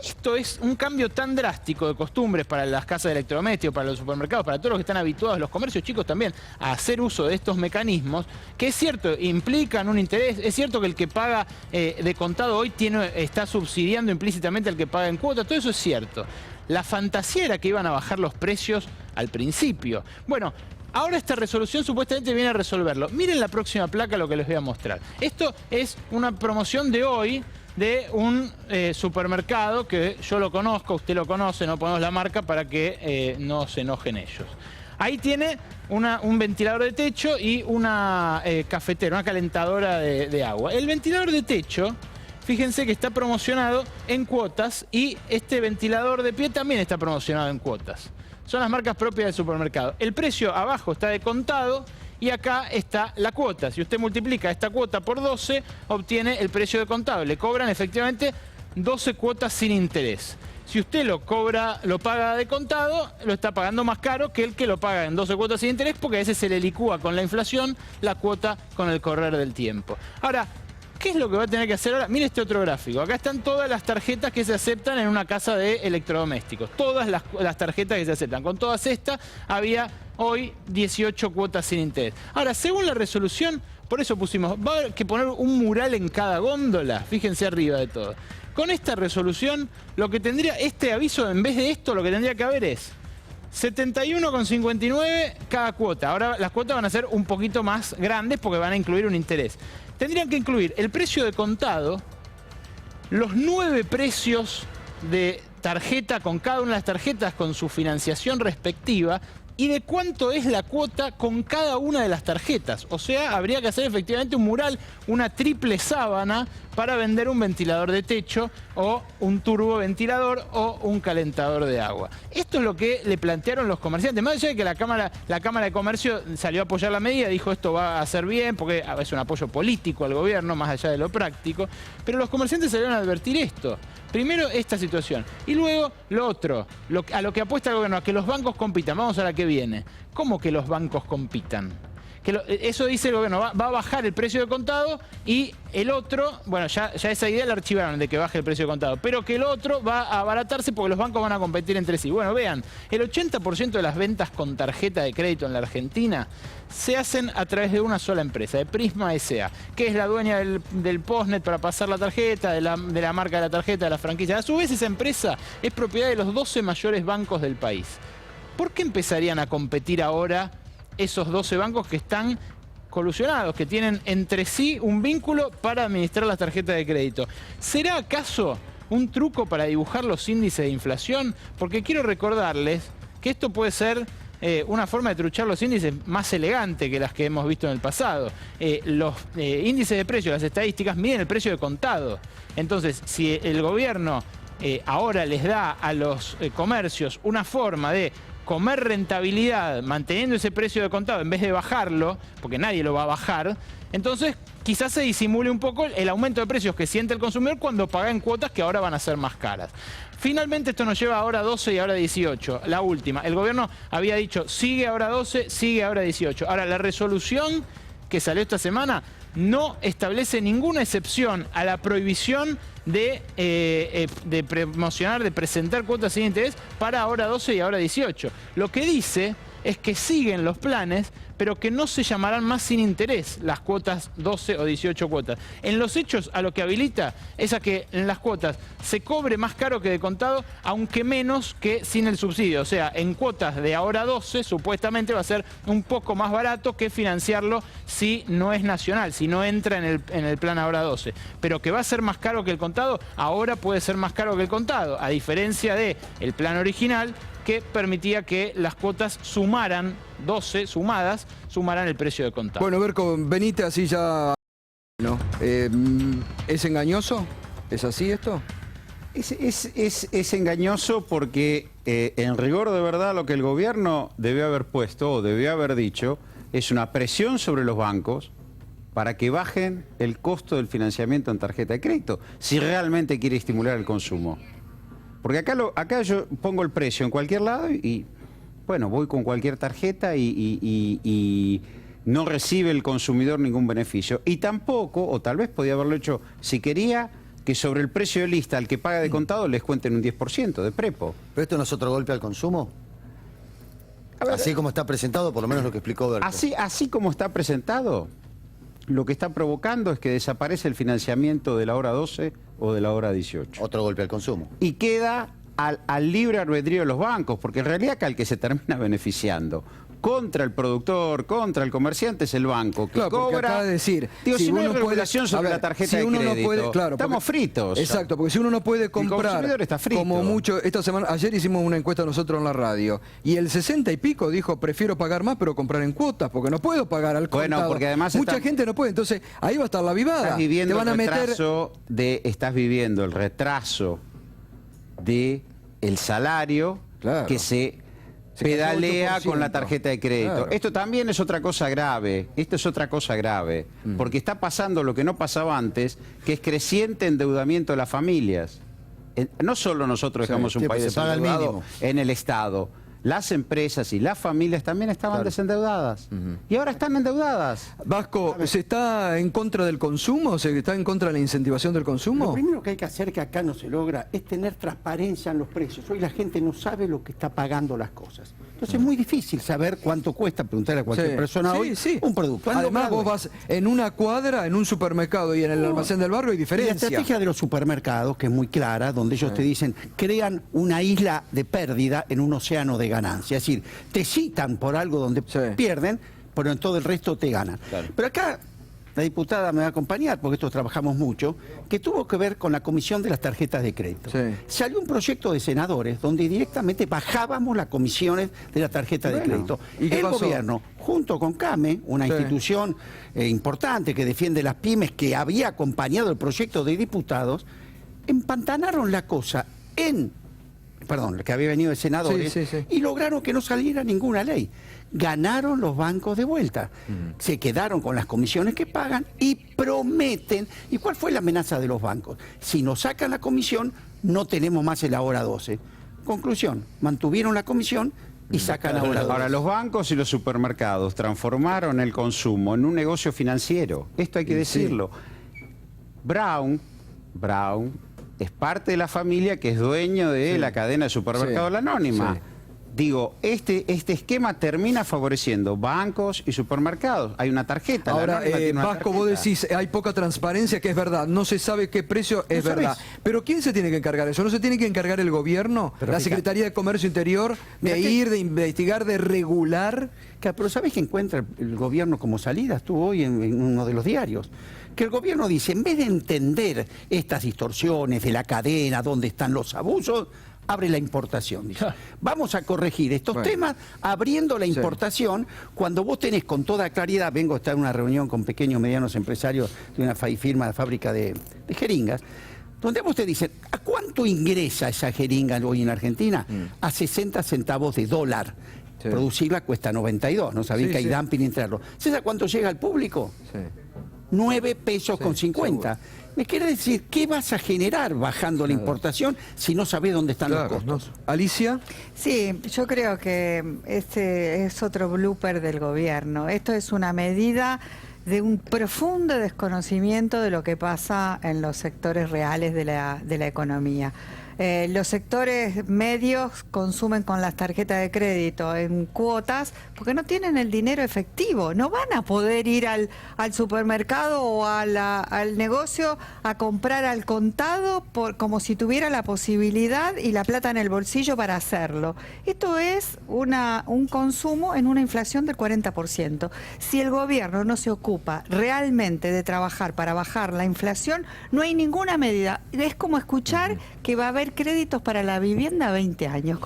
Esto es un cambio tan drástico de costumbres para las casas de electrodomésticos, para los supermercados, para todos los que están habituados, los comercios chicos también, a hacer uso de estos mecanismos, que es cierto, implican un interés. Es cierto que el que paga de contado hoy está subsidiando implícitamente al que paga en cuota, todo eso es cierto. La fantasía era que iban a bajar los precios al principio. Bueno, ahora esta resolución supuestamente viene a resolverlo. Miren la próxima placa lo que les voy a mostrar. Esto es una promoción de hoy de un supermercado que yo lo conozco, usted lo conoce, no ponemos la marca para que no se enojen ellos. Ahí tiene un ventilador de techo y una cafetera, una calentadora de agua. El ventilador de techo, fíjense que está promocionado en cuotas y este ventilador de pie también está promocionado en cuotas. Son las marcas propias del supermercado. El precio abajo está de contado y acá está la cuota. Si usted multiplica esta cuota por 12, obtiene el precio de contado. Le cobran efectivamente 12 cuotas sin interés. Si usted lo paga de contado, lo está pagando más caro que el que lo paga en 12 cuotas sin interés, porque a veces se le licúa con la inflación la cuota con el correr del tiempo. Ahora, ¿qué es lo que va a tener que hacer ahora? Mire este otro gráfico. Acá están todas las tarjetas que se aceptan en una casa de electrodomésticos. Todas las tarjetas que se aceptan. Con todas estas había hoy 18 cuotas sin interés. Ahora, según la resolución, por eso pusimos, va a haber que poner un mural en cada góndola. Fíjense arriba de todo. Con esta resolución, lo que tendría, este aviso, en vez de esto, lo que tendría que haber es 71,59 cada cuota. Ahora las cuotas van a ser un poquito más grandes porque van a incluir un interés. Tendrían que incluir el precio de contado, los 9 precios de tarjeta con cada una de las tarjetas con su financiación respectiva y de cuánto es la cuota con cada una de las tarjetas. O sea, habría que hacer efectivamente un mural, una triple sábana para vender un ventilador de techo o un turboventilador o un calentador de agua. Esto es lo que le plantearon los comerciantes. Más allá de que la Cámara de Comercio salió a apoyar la medida, dijo esto va a ser bien porque es un apoyo político al gobierno, más allá de lo práctico. Pero los comerciantes salieron a advertir esto. Primero esta situación y luego lo otro, a lo que apuesta el gobierno, a que los bancos compitan. Vamos a la que viene. ¿Cómo que los bancos compitan? eso dice el gobierno, va a bajar el precio de contado y el otro, bueno, ya esa idea la archivaron de que baje el precio de contado, pero que el otro va a abaratarse porque los bancos van a competir entre sí. Bueno, vean, el 80% de las ventas con tarjeta de crédito en la Argentina se hacen a través de una sola empresa, de Prisma S.A., que es la dueña del postnet para pasar la tarjeta, de la marca de la tarjeta, de la franquicia. A su vez, esa empresa es propiedad de los 12 mayores bancos del país. ¿Por qué empezarían a competir ahora esos 12 bancos que están colusionados, que tienen entre sí un vínculo para administrar las tarjetas de crédito? ¿Será acaso un truco para dibujar los índices de inflación? Porque quiero recordarles que esto puede ser una forma de truchar los índices más elegante que las que hemos visto en el pasado. Los índices de precios, las estadísticas, miden el precio de contado. Entonces, si el gobierno ahora les da a los comercios una forma de comer rentabilidad manteniendo ese precio de contado en vez de bajarlo, porque nadie lo va a bajar, entonces quizás se disimule un poco el aumento de precios que siente el consumidor cuando paga en cuotas que ahora van a ser más caras. Finalmente esto nos lleva a ahora 12 y ahora 18, la última. El gobierno había dicho sigue ahora 12, sigue ahora 18. Ahora la resolución que salió esta semana no establece ninguna excepción a la prohibición de promocionar, de presentar cuotas sin interés para ahora 12 y ahora 18. Lo que dice es que siguen los planes, pero que no se llamarán más sin interés las cuotas 12 o 18 cuotas. En los hechos, a lo que habilita es a que en las cuotas se cobre más caro que de contado, aunque menos que sin el subsidio. O sea, en cuotas de ahora 12, supuestamente va a ser un poco más barato que financiarlo si no es nacional, si no entra en el plan ahora 12. Pero que va a ser más caro que el contado, ahora puede ser más caro que el contado, a diferencia del plan original, que permitía que las cuotas sumaran, 12 sumadas, sumaran el precio de contado. Bueno, Berco, venite así ya. ¿No? ¿Es engañoso? ¿Es así esto? Es engañoso porque en rigor de verdad lo que el gobierno debió haber puesto o debió haber dicho es una presión sobre los bancos para que bajen el costo del financiamiento en tarjeta de crédito, si realmente quiere estimular el consumo. Porque acá yo pongo el precio en cualquier lado y bueno, voy con cualquier tarjeta y no recibe el consumidor ningún beneficio. Y tampoco, o tal vez podía haberlo hecho si quería, que sobre el precio de lista al que paga de contado les cuenten un 10% de prepo. ¿Pero esto no es otro golpe al consumo? Así como está presentado, por lo menos lo que explicó Berco. Así como está presentado, lo que está provocando es que desaparece el financiamiento de la hora 12 o de la hora 18. Otro golpe al consumo. Y queda al libre albedrío de los bancos, porque en realidad acá el que se termina beneficiando contra el productor, contra el comerciante es el banco, que cobra. Acaba de decir, digo, si no hay regulación sobre la tarjeta de crédito, no puede, claro, estamos fritos. Exacto, porque si uno no puede comprar, el consumidor está frito. Como mucho, esta semana, ayer hicimos una encuesta nosotros en la radio, y el 60 y pico dijo, prefiero pagar más, pero comprar en cuotas, porque no puedo pagar al contado. Bueno, porque además mucha gente no puede, entonces ahí va a estar la vivada. Estás viviendo estás viviendo el retraso de el salario, claro, que se pedalea con la tarjeta de crédito. Claro. Esto también es otra cosa grave. Esto es otra cosa grave. Porque está pasando lo que no pasaba antes, que es creciente endeudamiento de las familias. No solo nosotros dejamos un país desendeudado en el Estado. Las empresas y las familias también estaban desendeudadas. Y ahora están endeudadas. Vasco, ¿se está en contra del consumo? ¿Se está en contra de la incentivación del consumo? Lo primero que hay que hacer, que acá no se logra, es tener transparencia en los precios. Hoy la gente no sabe lo que está pagando las cosas. Entonces es muy difícil saber cuánto cuesta, preguntar a cualquier persona hoy un producto. Además vos vas en una cuadra, en un supermercado y en el almacén del barrio hay diferencia. La estrategia de los supermercados, que es muy clara, donde ellos te dicen, crean una isla de pérdida en un océano de ganancia. Es decir, te citan por algo donde pierden, pero en todo el resto te ganan. Claro. Pero acá la diputada me va a acompañar, porque esto trabajamos mucho, que tuvo que ver con la comisión de las tarjetas de crédito. Salió un proyecto de senadores donde directamente bajábamos las comisiones de la tarjeta de crédito. ¿Y el gobierno, junto con CAME, una institución importante que defiende las pymes, que había acompañado el proyecto de diputados, empantanaron la cosa que había venido de senadores, y lograron que no saliera ninguna ley. Ganaron los bancos de vuelta. Se quedaron con las comisiones que pagan y prometen. ¿Y cuál fue la amenaza de los bancos? Si nos sacan la comisión, no tenemos más el ahora 12. Conclusión, mantuvieron la comisión y sacan Ahora, los bancos y los supermercados transformaron el consumo en un negocio financiero. Esto hay que decirlo. Brown es parte de la familia que es dueño de la cadena de supermercados La Anónima. Digo, este esquema termina favoreciendo bancos y supermercados. Hay una tarjeta. Ahora, Vasco, vos decís, hay poca transparencia, que es verdad. No se sabe qué precio, es verdad. Pero ¿quién se tiene que encargar de eso? ¿No se tiene que encargar el gobierno? ¿La Secretaría de Comercio Interior? ¿De ir, de investigar, de regular? Pero ¿sabés qué encuentra el gobierno como salida? Estuvo hoy en uno de los diarios. Que el gobierno dice, en vez de entender estas distorsiones de la cadena, dónde están los abusos, abre la importación. Dice. Vamos a corregir estos temas abriendo la importación cuando vos tenés con toda claridad, vengo a estar en una reunión con pequeños y medianos empresarios de una firma de fábrica de jeringas, donde vos te dicen, ¿a cuánto ingresa esa jeringa hoy en Argentina? A 60 centavos de dólar. Producirla cuesta 92, ¿no? Sabés que hay dumping interno. ¿Sabés a cuánto llega al público? 9 pesos con 50. Seguro. ¿Me quiere decir qué vas a generar bajando la importación si no sabés dónde están los costos? ¿Alicia? Sí, yo creo que este es otro blooper del gobierno. Esto es una medida de un profundo desconocimiento de lo que pasa en los sectores reales de la economía. Los sectores medios consumen con las tarjetas de crédito en cuotas porque no tienen el dinero efectivo. No van a poder ir al supermercado o al negocio a comprar al contado como si tuviera la posibilidad y la plata en el bolsillo para hacerlo. Esto es un consumo en una inflación del 40%. Si el gobierno no se ocupa realmente de trabajar para bajar la inflación, no hay ninguna medida. Es como escuchar que va a haber créditos para la vivienda a 20 años,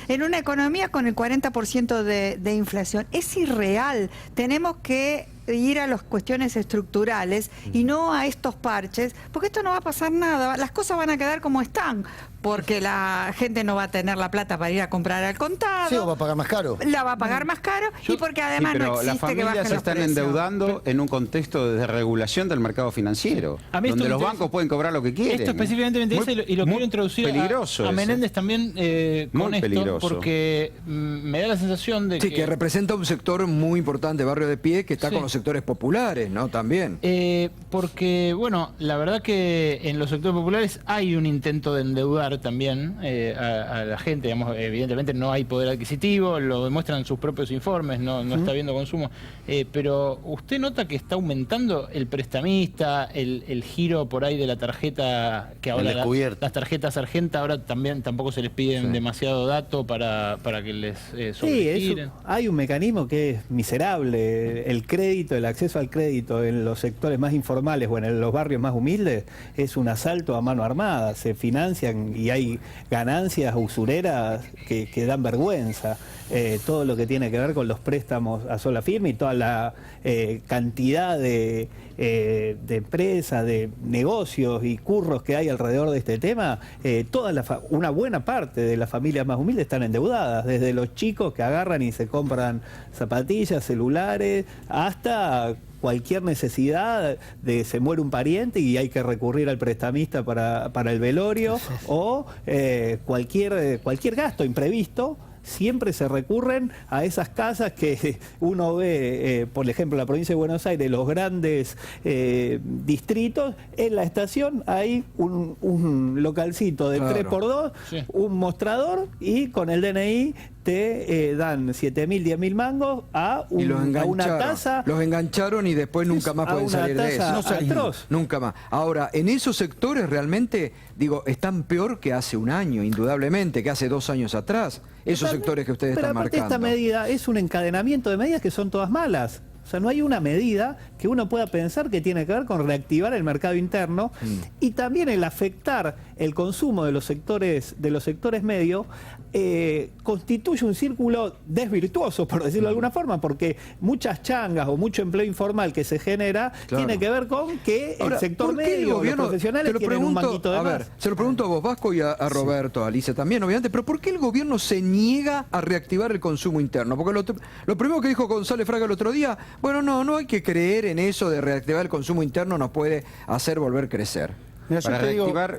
en una economía con el 40% de inflación. Es irreal. Tenemos que ir a las cuestiones estructurales y no a estos parches, porque esto no va a pasar nada. Las cosas van a quedar como están, porque la gente no va a tener la plata para ir a comprar al contado. Sí, o va a pagar más caro. La va a pagar más caro y porque además no existe que bajen los precios. Las familias se están endeudando en un contexto de regulación del mercado financiero, donde los bancos pueden cobrar lo que quieren. Esto específicamente me interesa y lo quiero introducir a Menéndez también con esto, peligroso. Porque me da la sensación de que representa un sector muy importante, Barrio de Pie, que está con los sectores populares, ¿no? También. Porque, bueno, la verdad que en los sectores populares hay un intento de endeudar también a la gente, digamos, evidentemente no hay poder adquisitivo, lo demuestran sus propios informes, no está habiendo consumo, pero ¿usted nota que está aumentando el prestamista, el giro por ahí de la tarjeta, que ahora las tarjetas Argenta ahora también tampoco se les piden demasiado dato para que les sobregiren? Hay un mecanismo que es miserable, el crédito, el acceso al crédito en los sectores más informales o en los barrios más humildes es un asalto a mano armada, se financian y hay ganancias usureras que dan vergüenza. Todo lo que tiene que ver con los préstamos a sola firme y toda la cantidad de empresas, de negocios y curros que hay alrededor de este tema, una buena parte de las familias más humildes están endeudadas, desde los chicos que agarran y se compran zapatillas, celulares, hasta cualquier necesidad de se muere un pariente y hay que recurrir al prestamista para el velorio o cualquier gasto imprevisto. Siempre se recurren a esas casas que uno ve, por ejemplo, en la provincia de Buenos Aires, los grandes distritos, en la estación hay un localcito de 3x2, un mostrador y con el DNI te dan 7.000, 10.000 mangos a una tasa. Los engancharon y después nunca más pueden salir de eso. No atroz. Nunca más. Ahora, en esos sectores realmente, están peor que hace un año, indudablemente, que hace 2 años atrás. Esos sectores que ustedes están marcando. Esta medida es un encadenamiento de medidas que son todas malas. O sea, no hay una medida que uno pueda pensar que tiene que ver con reactivar el mercado interno y también el afectar el consumo de los sectores medios constituye un círculo desvirtuoso, por decirlo de alguna forma, porque muchas changas o mucho empleo informal que se genera tiene que ver con que el sector medio, los profesionales tienen un manguito de más. A ver, se lo pregunto a vos, Vasco, y a Roberto, a Alicia también, obviamente, pero ¿por qué el gobierno se niega a reactivar el consumo interno? Porque lo primero que dijo González Fraga el otro día, bueno, no hay que creer en eso de reactivar el consumo interno, nos puede hacer volver a crecer. Mira,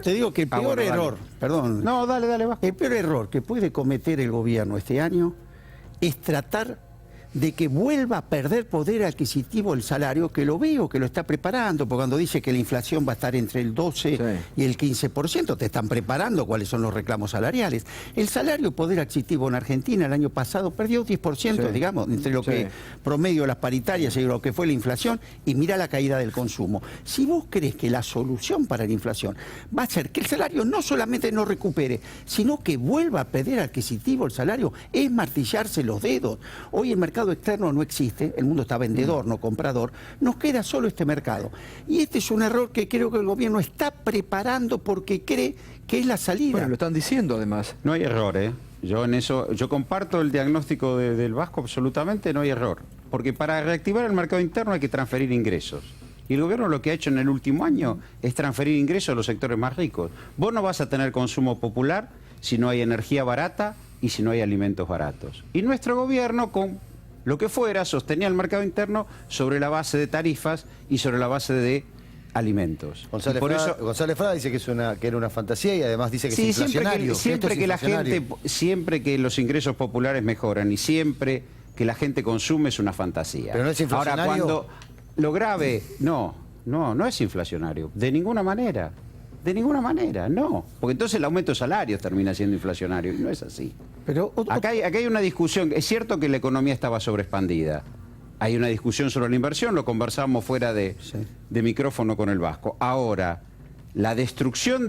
te digo que el peor error, perdón. No, dale, Vasco. El peor error que puede cometer el gobierno este año es tratar de que vuelva a perder poder adquisitivo el salario, que lo veo, que lo está preparando, porque cuando dice que la inflación va a estar entre el 12 y el 15%, te están preparando cuáles son los reclamos salariales. El salario poder adquisitivo en Argentina el año pasado perdió 10%, digamos, entre lo que promedio las paritarias y lo que fue la inflación, y mira la caída del consumo. Si vos crees que la solución para la inflación va a ser que el salario no solamente no recupere, sino que vuelva a perder adquisitivo el salario, es martillarse los dedos. Hoy el mercado externo no existe, el mundo está vendedor, no comprador, nos queda solo este mercado. Y este es un error que creo que el gobierno está preparando porque cree que es la salida. Bueno, lo están diciendo además. No hay error, ¿eh? Yo en eso, yo comparto el diagnóstico del Vasco, absolutamente no hay error. Porque para reactivar el mercado interno hay que transferir ingresos. Y el gobierno lo que ha hecho en el último año es transferir ingresos a los sectores más ricos. Vos no vas a tener consumo popular si no hay energía barata y si no hay alimentos baratos. Y nuestro gobierno, con lo que fuera, sostenía el mercado interno sobre la base de tarifas y sobre la base de alimentos. González Frada dice que era una fantasía y además dice que es inflacionario. Siempre que los ingresos populares mejoran y siempre que la gente consume es una fantasía. Pero no es inflacionario. Ahora, cuando lo grave, no es inflacionario, de ninguna manera. De ninguna manera, no. Porque entonces el aumento de salarios termina siendo inflacionario y no es así. Pero acá hay una discusión. Es cierto que la economía estaba sobreexpandida. Hay una discusión sobre la inversión, lo conversamos fuera de micrófono con el Vasco. Ahora, la destrucción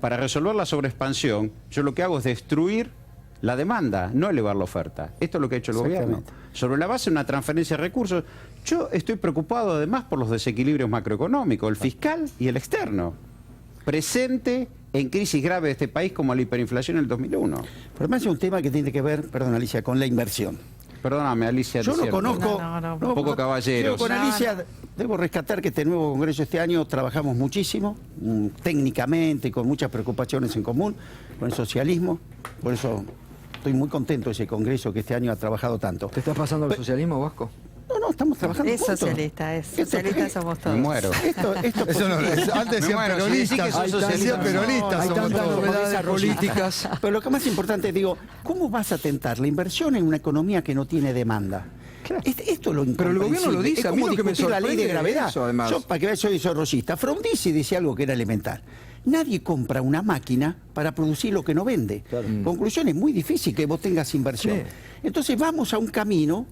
para resolver la sobreexpansión, yo lo que hago es destruir la demanda, no elevar la oferta. Esto es lo que ha hecho el gobierno. Sobre la base de una transferencia de recursos, yo estoy preocupado además por los desequilibrios macroeconómicos, el fiscal y el externo. Presente en crisis grave de este país como la hiperinflación en el 2001. Pero además es un tema que tiene que ver, perdón Alicia, con la inversión. Perdóname, Alicia. Yo no conozco... Un poco caballeros. Con Alicia debo rescatar que este nuevo Congreso este año trabajamos muchísimo, técnicamente, con muchas preocupaciones en común, con el socialismo. Por eso estoy muy contento de ese Congreso que este año ha trabajado tanto. ¿Te estás pasando al socialismo, Vasco? No, estamos trabajando juntos. Socialista somos todos. Me muero. Eso no, antes decían peronistas, hay tantas novedades políticas. Pero lo que más importante, digo, ¿cómo vas a tentar la inversión en una economía que no tiene demanda? Claro. Esto es lo incomprensible. Pero el gobierno lo dice, es como discutir la ley de gravedad. Yo, para que veas, soy rosista. Frondizi decía algo que era elemental. Nadie compra una máquina para producir lo que no vende. Conclusión, es muy difícil que vos tengas inversión. Entonces vamos a un camino.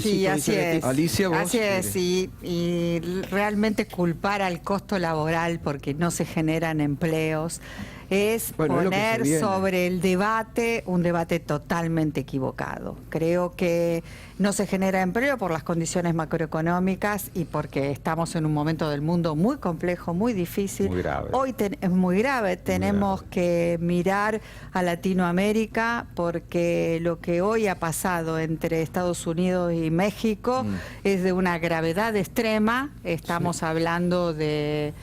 Sí, así es. Alicia, vos. Así es, y realmente culpar al costo laboral porque no se generan empleos es poner sobre el debate un debate totalmente equivocado. Creo que no se genera empleo por las condiciones macroeconómicas y porque estamos en un momento del mundo muy complejo, muy difícil. Muy grave. Hoy es muy grave. Tenemos que mirar a Latinoamérica porque lo que hoy ha pasado entre Estados Unidos y México es de una gravedad extrema. Estamos hablando de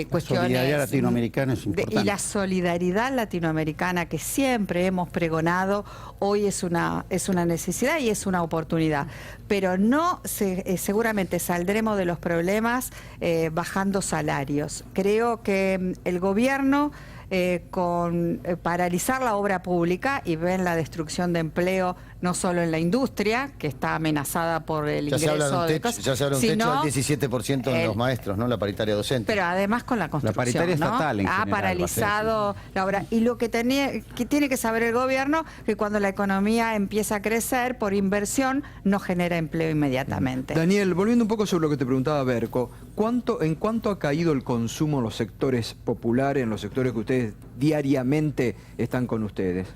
cuestiones... La solidaridad latinoamericana es importante. Y la solidaridad latinoamericana que siempre hemos pregonado, hoy es una necesidad y es una oportunidad. Pero no seguramente saldremos de los problemas bajando salarios. Creo que el gobierno... con paralizar la obra pública y ven la destrucción de empleo no solo en la industria, que está amenazada por el ingreso de cosas, ya se habla de un techo del 17% en los maestros, ¿no? La paritaria docente. Pero además con la construcción, la paritaria estatal, ha paralizado la obra. Y lo que tiene que saber el gobierno, que cuando la economía empieza a crecer por inversión, no genera empleo inmediatamente. Daniel, volviendo un poco sobre lo que te preguntaba Berco, ¿en cuánto ha caído el consumo en los sectores populares, en los sectores que ustedes diariamente están con ustedes?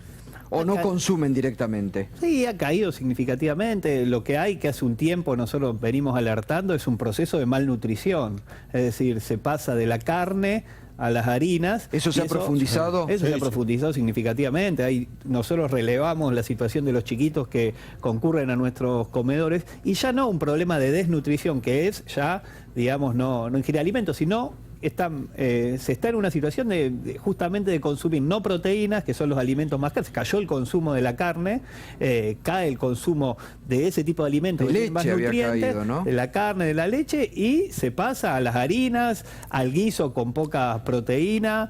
¿O no consumen directamente? Sí, ha caído significativamente. Lo que hay, que hace un tiempo nosotros venimos alertando, es un proceso de malnutrición. Es decir, se pasa de la carne a las harinas. ¿Eso se ha profundizado? Eso se ha profundizado significativamente. Nosotros relevamos la situación de los chiquitos que concurren a nuestros comedores y ya no un problema de desnutrición, que es ya, digamos, no ingerir alimentos, sino... se está en una situación justamente de consumir no proteínas, que son los alimentos más caros. Cayó el consumo de la carne, cae el consumo de ese tipo de alimentos, de leche más nutrientes, caído, ¿no? De la carne, de la leche, y se pasa a las harinas, al guiso con poca proteína,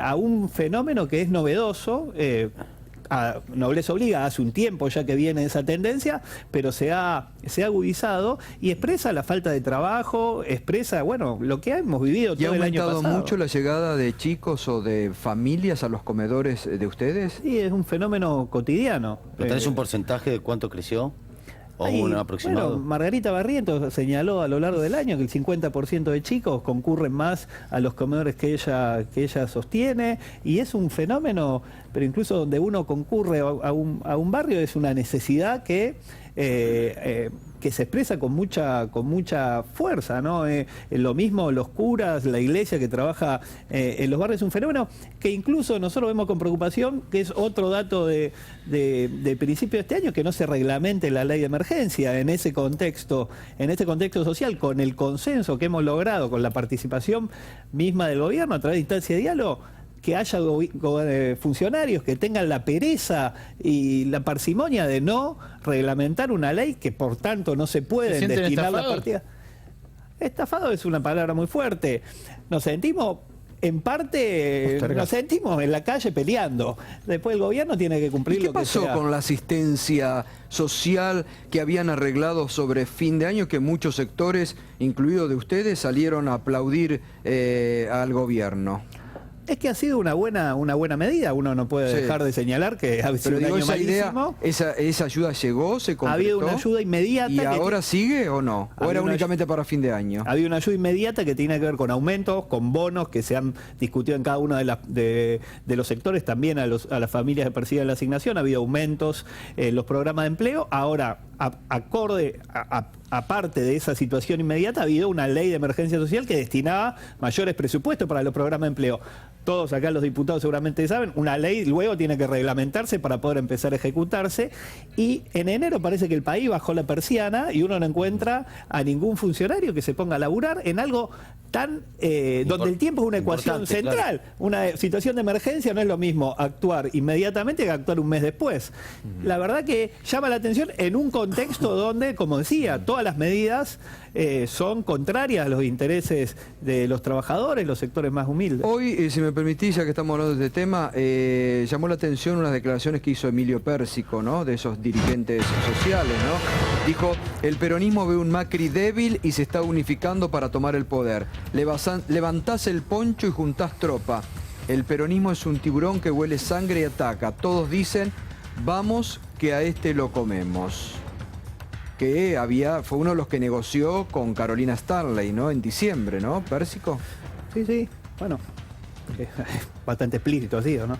a un fenómeno que es novedoso. nobleza obliga, hace un tiempo ya que viene esa tendencia, pero se ha agudizado y expresa la falta de trabajo, expresa, bueno, lo que hemos vivido todo el año pasado. ¿Y ha aumentado mucho la llegada de chicos o de familias a los comedores de ustedes? Sí, es un fenómeno cotidiano. ¿Tenés un porcentaje de cuánto creció? ¿O un aproximado? Bueno, Margarita Barrientos señaló a lo largo del año que el 50% de chicos concurren más a los comedores que ella sostiene, y es un fenómeno, pero incluso donde uno concurre a un barrio es una necesidad que se expresa con mucha fuerza, ¿no? Lo mismo los curas, la iglesia que trabaja en los barrios, es un fenómeno que incluso nosotros vemos con preocupación, que es otro dato de principio de este año, que no se reglamente la ley de emergencia en ese contexto social, con el consenso que hemos logrado, con la participación misma del gobierno a través de instancia de diálogo, que haya funcionarios que tengan la pereza y la parsimonia de no reglamentar una ley que por tanto no se pueden destinar la partida. Estafado es una palabra muy fuerte. Nos sentimos, en parte, nos sentimos en la calle peleando. Después el gobierno tiene que cumplir lo que sea. ¿Qué pasó con la asistencia social que habían arreglado sobre fin de año, que muchos sectores, incluidos de ustedes, salieron a aplaudir al gobierno? Es que ha sido una buena medida, uno no puede dejar de señalar que ha sido un año malísimo. ¿Esa ayuda llegó, se concretó? Había una ayuda inmediata. ¿Y ahora sigue o no? ¿O era únicamente para fin de año? Había una ayuda inmediata que tiene que ver con aumentos, con bonos que se han discutido en cada uno de los sectores, también a las familias que perciben la asignación. Ha habido aumentos en los programas de empleo. Ahora, aparte de esa situación inmediata, ha habido una ley de emergencia social que destinaba mayores presupuestos para los programas de empleo. Todos acá los diputados seguramente saben, una ley luego tiene que reglamentarse para poder empezar a ejecutarse, y en enero parece que el país bajó la persiana y uno no encuentra a ningún funcionario que se ponga a laburar en algo tan donde el tiempo es una ecuación central. Claro. Una situación de emergencia no es lo mismo actuar inmediatamente que actuar un mes después. La verdad que llama la atención en un contexto donde, como decía, todas las medidas son contrarias a los intereses de los trabajadores, los sectores más humildes. Hoy, si me permitís, ya que estamos hablando de este tema, llamó la atención unas declaraciones que hizo Emilio Pérsico, ¿no?, de esos dirigentes sociales, ¿no? Dijo: el peronismo ve un Macri débil y se está unificando para tomar el poder. Levantás el poncho y juntás tropa. El peronismo es un tiburón que huele sangre y ataca. Todos dicen: vamos que a este lo comemos. Que fue uno de los que negoció con Carolina Stanley, ¿no?, en diciembre, ¿no, Pérsico? Sí, bueno, bastante explícito ha sido, ¿no?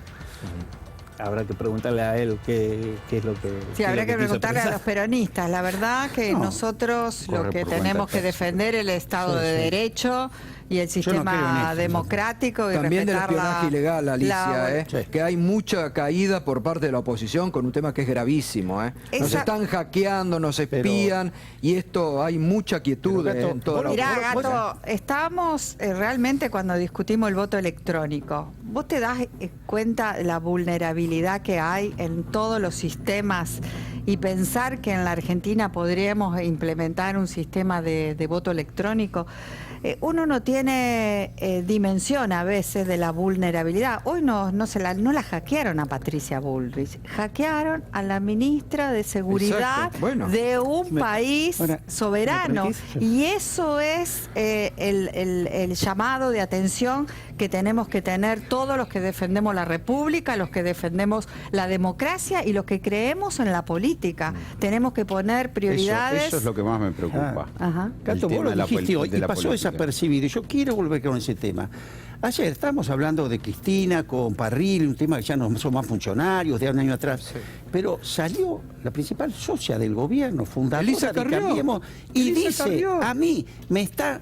Habrá que preguntarle a él qué es lo que... Sí, habrá que preguntarle a los peronistas. La verdad que nosotros lo que tenemos que defender es el Estado de Derecho y el sistema democrático. Y también del espionaje ilegal, Alicia, que hay mucha caída por parte de la oposición con un tema que es gravísimo. Nos están hackeando, nos espían, y esto hay mucha quietud en toda la oposición. Mirá, Gato, estábamos realmente cuando discutimos el voto electrónico. ¿Vos te das cuenta de la vulnerabilidad que hay en todos los sistemas? Y pensar que en la Argentina podríamos implementar un sistema de voto electrónico. Uno no tiene dimensión a veces de la vulnerabilidad. Hoy no la hackearon a Patricia Bullrich, hackearon a la ministra de Seguridad de un país soberano. Y eso es el llamado de atención que tenemos que tener todos los que defendemos la República, los que defendemos la democracia y los que creemos en la política. Tenemos que poner prioridades. Eso es lo que más me preocupa. Cato, vos lo dijiste hoy y pasó desapercibido. Yo quiero volver con ese tema. Ayer estábamos hablando de Cristina con Parrilli, un tema que ya no son más funcionarios de un año atrás, pero salió la principal socia del gobierno, fundadora de Cambiemos, y dice: a mí me está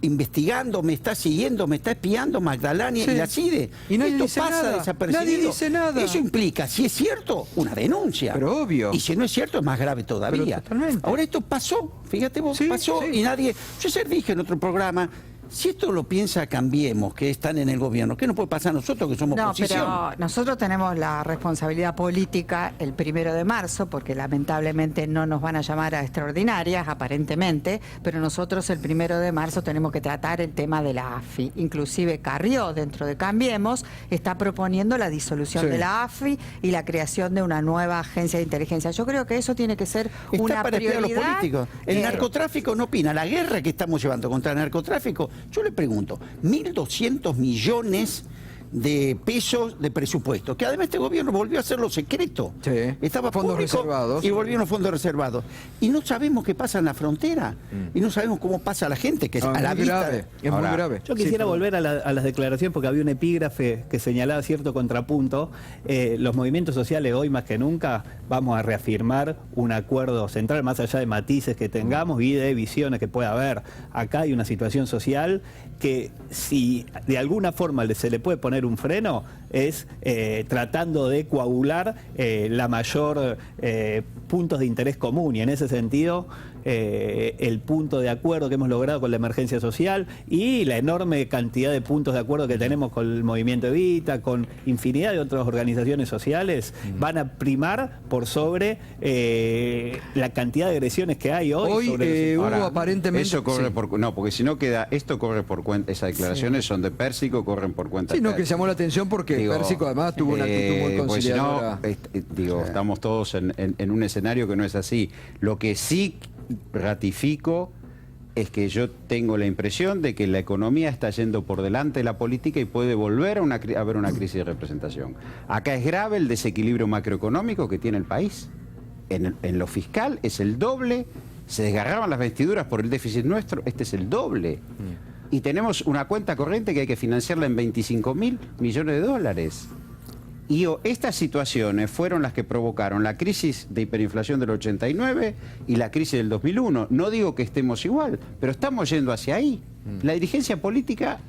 investigando, me está siguiendo, me está espiando Magdalena y la CIDE. Y nadie esto dice pasa nada. desapercibido. Nadie dice nada. Eso implica, si es cierto, una denuncia. Pero obvio. Y si no es cierto, es más grave todavía. Ahora esto pasó, fíjate vos, pasó y nadie... Yo ayer dije en otro programa, Si esto lo piensa Cambiemos, que están en el gobierno, ¿qué nos puede pasar a nosotros que somos No, oposición? pero nosotros tenemos la responsabilidad política el 1 de marzo, porque lamentablemente no nos van a llamar a extraordinarias, aparentemente, pero nosotros el 1 de marzo tenemos que tratar el tema de la AFI. Inclusive Carrió, dentro de Cambiemos, está proponiendo la disolución de la AFI y la creación de una nueva agencia de inteligencia. Yo creo que eso tiene que ser una para espiar a los prioridad. políticos. El narcotráfico no opina. La guerra que estamos llevando contra el narcotráfico, yo le pregunto, 1.200 millones de pesos de presupuesto, que además este gobierno volvió a hacerlo secreto. Sí. Estaba Fondos público reservados. y volvieron los fondos reservados. Y no sabemos qué pasa en la frontera. Y no sabemos cómo pasa a la gente, que es a la vista. Es muy grave. Yo quisiera volver a las declaraciones porque había un epígrafe que señalaba cierto contrapunto. Los movimientos sociales hoy más que nunca vamos a reafirmar un acuerdo central más allá de matices que tengamos y de visiones que pueda haber. Acá hay una situación social que si de alguna forma se le puede poner un freno es tratando de coagular la mayor puntos de interés común, y en ese sentido el punto de acuerdo que hemos logrado con la emergencia social y la enorme cantidad de puntos de acuerdo que tenemos con el movimiento Evita, con infinidad de otras organizaciones sociales, van a primar por sobre la cantidad de agresiones que hay hoy. Hubo aparentemente... Eso corre por... No, porque si no queda... Esto corre por cuenta... Esas declaraciones son de Pérsico, corren por cuenta de Sí, no, que Pérsico. llamó la atención porque Pérsico además tuvo una actitud muy conciliadora. Pues si no, estamos todos en un escenario que no es así. Lo que sí ratifico es que yo tengo la impresión de que la economía está yendo por delante de la política y puede volver a haber una crisis de representación. Acá es grave el desequilibrio macroeconómico que tiene el país. En lo fiscal es el doble, se desgarraban las vestiduras por el déficit nuestro, este es el doble. Y tenemos una cuenta corriente que hay que financiarla en 25.000 millones de dólares. Y estas situaciones fueron las que provocaron la crisis de hiperinflación del 89 y la crisis del 2001. No digo que estemos igual, pero estamos yendo hacia ahí. La dirigencia política,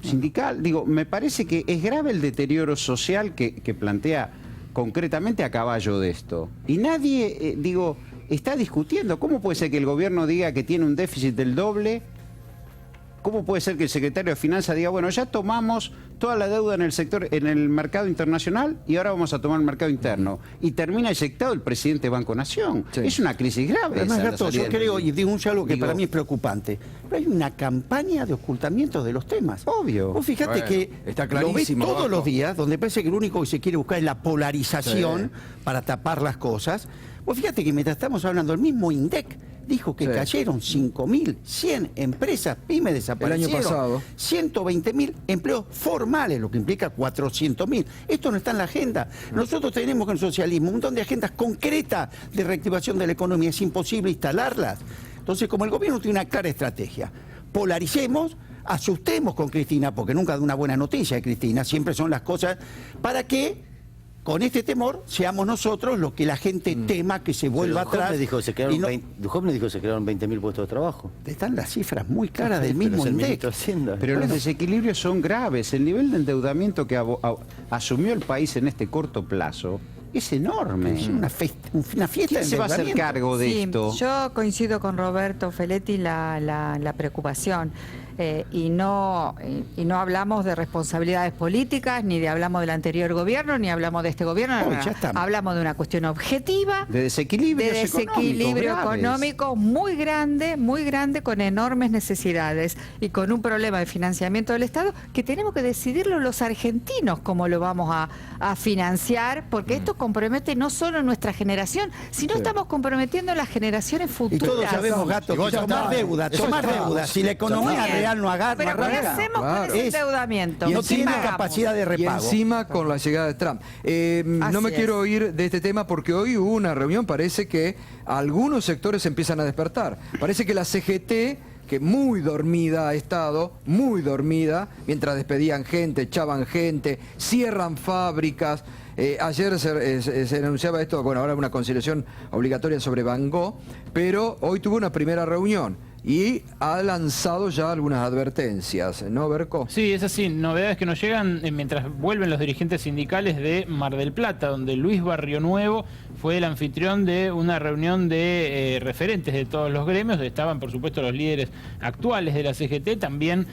sindical, me parece que es grave el deterioro social que plantea concretamente a caballo de esto. Y nadie, está discutiendo. ¿Cómo puede ser que el gobierno diga que tiene un déficit del doble? ¿Cómo puede ser que el secretario de Finanzas diga, bueno, ya tomamos toda la deuda en el sector, en el mercado internacional y ahora vamos a tomar el mercado interno? Y termina eyectado el presidente de Banco Nación. Sí. Es una crisis grave. Además, Gato, yo creo, y digo algo que para mí es preocupante, pero hay una campaña de ocultamiento de los temas. Obvio. Vos fíjate que está lo ves todos Gato. los días, donde parece que lo único que se quiere buscar es la polarización para tapar las cosas. Vos fíjate que mientras estamos hablando, el mismo INDEC dijo que cayeron 5.100 empresas pymes desaparecieron. El año pasado. 120.000 empleos formales, lo que implica 400.000. Esto no está en la agenda. Nosotros tenemos en el socialismo un montón de agendas concretas de reactivación de la economía. Es imposible instalarlas. Entonces, como el gobierno tiene una clara estrategia, polaricemos, asustemos con Cristina, porque nunca da una buena noticia de Cristina, siempre son las cosas para que con este temor seamos nosotros los que la gente tema que se vuelva atrás. Duhop me dijo que se crearon 20.000 puestos de trabajo. Están las cifras muy claras del mismo INDEC. Pero los desequilibrios son graves. El nivel de endeudamiento que asumió el país en este corto plazo es enorme. Es una fiesta. ¿Quién se va a hacer cargo de esto? Yo coincido con Roberto Feletti la preocupación. Y no hablamos de responsabilidades políticas, ni hablamos del anterior gobierno, ni hablamos de este gobierno. Hablamos de una cuestión objetiva, de desequilibrio económico muy grande, con enormes necesidades y con un problema de financiamiento del Estado que tenemos que decidirlo los argentinos cómo lo vamos a financiar, porque esto compromete no solo nuestra generación, sino estamos comprometiendo las generaciones futuras. Y todos sabemos, Gato, que tomar deuda. Si la economía real no arranca. Pero ¿qué hacemos con ese endeudamiento? Y no tiene capacidad de repago. Y encima con la llegada de Trump. No me quiero ir de este tema porque hoy hubo una reunión, parece que algunos sectores empiezan a despertar. Parece que la CGT, que muy dormida ha estado, muy dormida, mientras despedían gente, echaban gente, cierran fábricas. Ayer se anunciaba esto, bueno, ahora una conciliación obligatoria sobre Van Gogh, pero hoy tuvo una primera reunión. y ha lanzado ya algunas advertencias, ¿no, Berco? Sí, es así. Novedades que nos llegan mientras vuelven los dirigentes sindicales de Mar del Plata, donde Luis Barrionuevo fue el anfitrión de una reunión de referentes de todos los gremios. Estaban, por supuesto, los líderes actuales de la CGT, también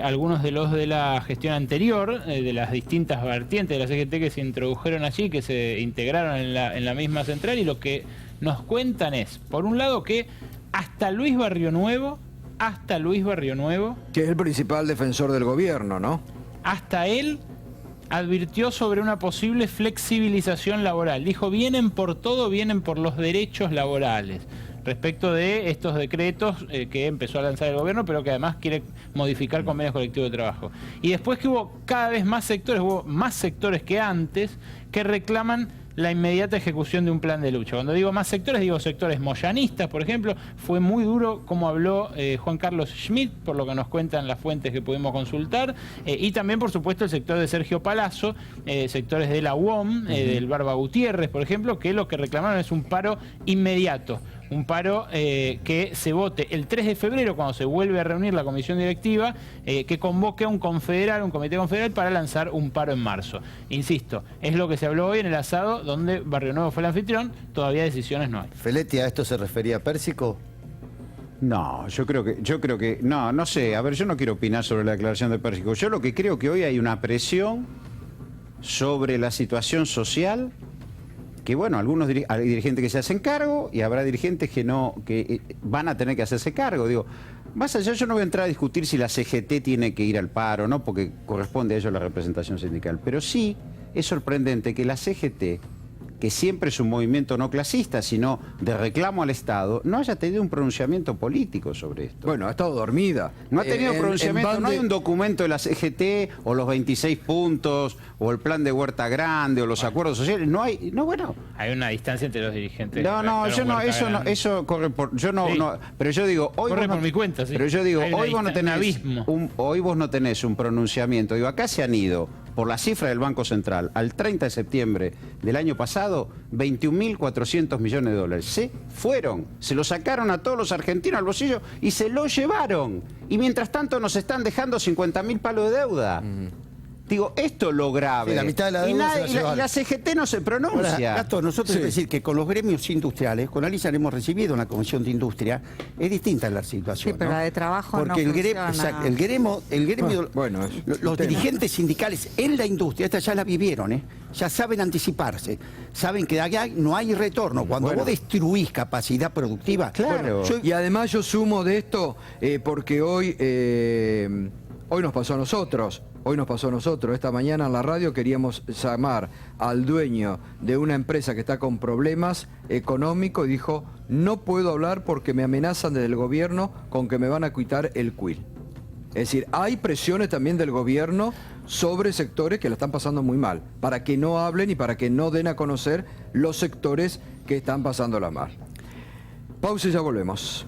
algunos de los de la gestión anterior, de las distintas vertientes de la CGT que se introdujeron allí, que se integraron en la misma central, y lo que nos cuentan es, por un lado, que hasta Luis Barrionuevo, que es el principal defensor del gobierno, ¿no? Hasta él advirtió sobre una posible flexibilización laboral. Dijo, vienen por todo, vienen por los derechos laborales. Respecto de estos decretos que empezó a lanzar el gobierno, pero que además quiere modificar convenios colectivos de trabajo. Y después que hubo cada vez más sectores, hubo más sectores que antes, que reclaman la inmediata ejecución de un plan de lucha. Cuando digo más sectores, digo sectores moyanistas, por ejemplo. Fue muy duro como habló Juan Carlos Schmidt, por lo que nos cuentan las fuentes que pudimos consultar, y también, por supuesto, el sector de Sergio Palazzo, sectores de la UOM, del Barba Gutiérrez, por ejemplo, que lo que reclamaron es un paro inmediato. Un paro que se vote el 3 de febrero, cuando se vuelve a reunir la comisión directiva, que convoque a un comité confederal para lanzar un paro en marzo. Insisto, es lo que se habló hoy en el asado, donde Barrionuevo fue el anfitrión. Todavía decisiones no hay. ¿Feletti a esto se refería Pérsico? No, yo creo que, no sé, a ver, yo no quiero opinar sobre la declaración de Pérsico. Yo lo que creo que hoy hay una presión sobre la situación social, que bueno, hay dirigentes que se hacen cargo y habrá dirigentes que no, que van a tener que hacerse cargo. Digo, más allá, yo no voy a entrar a discutir si la CGT tiene que ir al paro o no, porque corresponde a ello la representación sindical. Pero sí es sorprendente que la CGT, que siempre es un movimiento no clasista, sino de reclamo al Estado, no haya tenido un pronunciamiento político sobre esto. Bueno, ha estado dormida. No ha tenido pronunciamiento, no hay un documento de la CGT, o los 26 puntos, o el plan de Huerta Grande, o los acuerdos sociales, no hay, no, bueno. Hay una distancia entre los dirigentes. No, yo no, eso corre por, yo no, sí. No, pero yo digo, hoy corre por mi cuenta, sí. Pero yo digo, hoy vos no tenés un pronunciamiento. Digo, acá se han ido, por la cifra del Banco Central, al 30 de septiembre del año pasado, 21.400 millones de dólares. Se fueron, se lo sacaron a todos los argentinos al bolsillo y se lo llevaron. Y mientras tanto nos están dejando 50.000 palos de deuda. Digo, esto es lo grave. Sí, la mitad de la deuda y la CGT no se pronuncia. Ahora, Gastón, nosotros decir que con los gremios industriales, con Alicia le hemos recibido una comisión de industria, es distinta la situación. Sí, pero ¿no? la de trabajo porque no el gremio, los dirigentes sindicales en la industria, esta ya la vivieron, ya saben anticiparse, saben que allá no hay retorno. Cuando vos destruís capacidad productiva, claro. Y además yo sumo de esto, porque hoy nos pasó a nosotros. Hoy nos pasó a nosotros. Esta mañana en la radio queríamos llamar al dueño de una empresa que está con problemas económicos y dijo, no puedo hablar porque me amenazan desde el gobierno con que me van a quitar el CUIL. Es decir, hay presiones también del gobierno sobre sectores que lo están pasando muy mal, para que no hablen y para que no den a conocer los sectores que están pasándola mal. Pausa y ya volvemos.